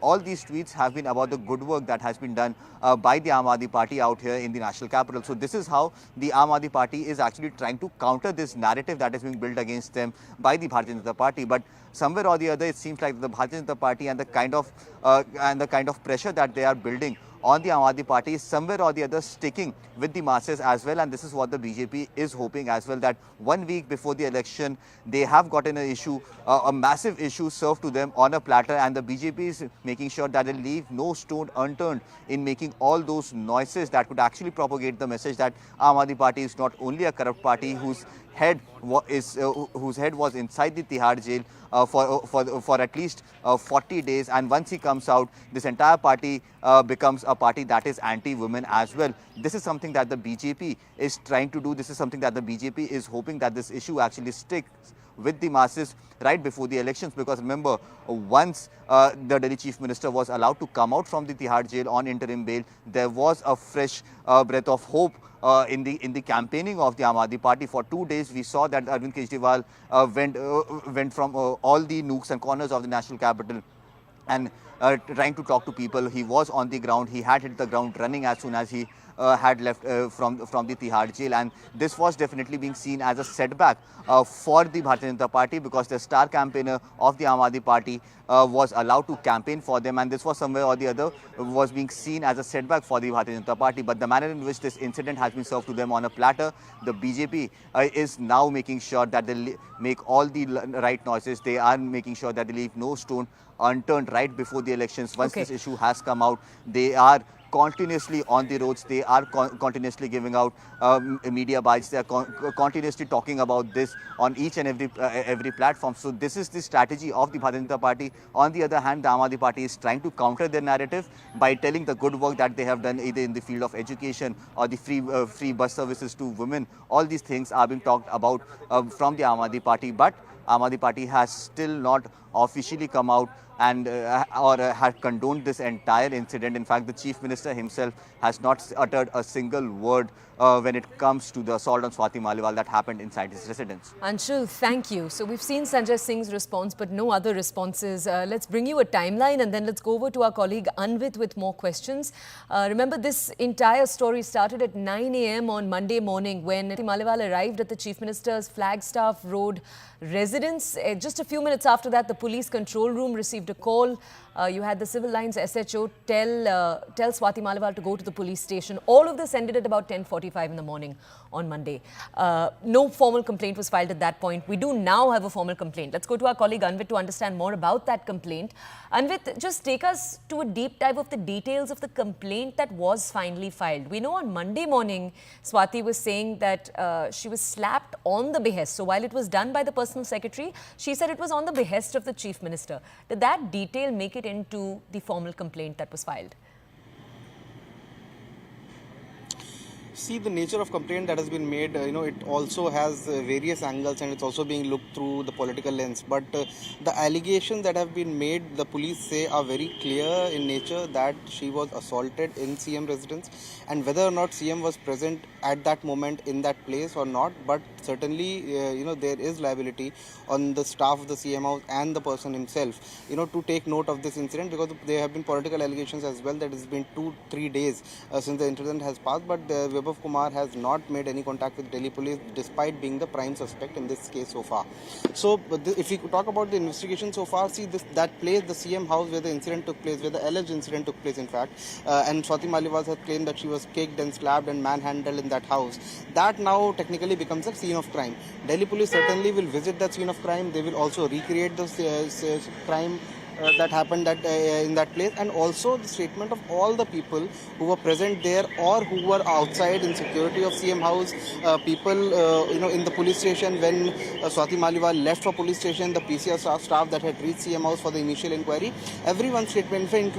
S5: all these tweets have been about the good work that has been done by the Aam Aadmi Party out here in the national capital. So this is how the Aam Aadmi Party is actually trying to counter this narrative that is being built against them by the Bharatiya Janata Party. But somewhere or the other, it seems like the Bharatiya Janata Party and the kind of pressure that they are building on the Aam Aadmi Party is somewhere or the other sticking with the masses as well. And this is what the BJP is hoping as well, that 1 week before the election, they have gotten an issue, a massive issue served to them on a platter. And the BJP is making sure that they leave no stone unturned in making all those noises that could actually propagate the message that Aam Aadmi Party is not only a corrupt party whose head was inside the Tihar jail for at least 40 days. And once he comes out, this entire party becomes a party that is anti-women as well. This is something that the BJP is trying to do. This is something that the BJP is hoping that this issue actually sticks with the masses right before the elections. Because remember, once the Delhi Chief Minister was allowed to come out from the Tihar jail on interim bail, there was a fresh breath of hope in the campaigning of the Aam Aadmi Party. For 2 days, we saw that Arvind Kejriwal went from all the nooks and corners of the national capital and trying to talk to people. He was on the ground. He had hit the ground running as soon as he had left from the Tihar jail. And this was definitely being seen as a setback for the Bharatiya Janata Party, because the star campaigner of the Aam Aadmi Party was allowed to campaign for them, and this was somewhere or the other was being seen as a setback for the Bharatiya Janata Party. But the manner in which this incident has been served to them on a platter, the BJP is now making sure that they make all the right noises. They are making sure that they leave no stone unturned right before the elections. Once this issue has come out, they are continuously on the roads. They are continuously giving out media bites. They are continuously talking about this on each and every platform. So this is the strategy of the Bharatiya Janata Party. On the other hand, the Aam Aadmi Party is trying to counter their narrative by telling the good work that they have done either in the field of education or the free bus services to women. All these things are being talked about from the Aam Aadmi Party. But Aam Aadmi Party has still not officially come out and had condoned this entire incident. In fact, the Chief Minister himself has not uttered a single word when it comes to the assault on Swati Maliwal that happened inside his residence.
S1: Anshul, thank you. So we've seen Sanjay Singh's response, but no other responses. Let's bring you a timeline and then let's go over to our colleague Anvit with more questions. Remember, this entire story started at 9 a.m. on Monday morning when Swati Maliwal arrived at the Chief Minister's Flagstaff Road residence. Just a few minutes after that, the police control room received a call. You had the civil lines SHO tell Swati Maliwal to go to the police station. All of this ended at about 10:45 in the morning on Monday. No formal complaint was filed at that point. We do now have a formal complaint. Let's go to our colleague Anvit to understand more about that complaint. Anvit, just take us to a deep dive of the details of the complaint that was finally filed. We know on Monday morning, Swati was saying that she was slapped on the behest. So while it was done by the personal secretary, she said it was on the behest of the Chief Minister. Did that detail make it into the formal complaint that was filed?
S6: See, the nature of complaint that has been made, it also has various angles and it's also being looked through the political lens. But the allegations that have been made, the police say, are very clear in nature, that she was assaulted in CM residence, and whether or not CM was present at that moment in that place or not, but certainly, there is liability on the staff of the CM house and the person himself, to take note of this incident, because there have been political allegations as well that it's been 2-3 days since the incident has passed, but Vibhav Kumar has not made any contact with Delhi police despite being the prime suspect in this case so far. So if we talk about the investigation so far, see that place, the CM house where the incident took place, where the alleged incident took place in fact, and Swati Maliwal has claimed that she was kicked and slapped and manhandled in that house. That now technically becomes a scene of crime. Delhi police certainly will visit that scene of crime. They will also recreate the crime that happened in that place, and also the statement of all the people who were present there or who were outside in security of CM house, people in the police station when Swati Maliwal left for police station, the PCR staff that had reached CM house for the initial inquiry. Everyone's statement,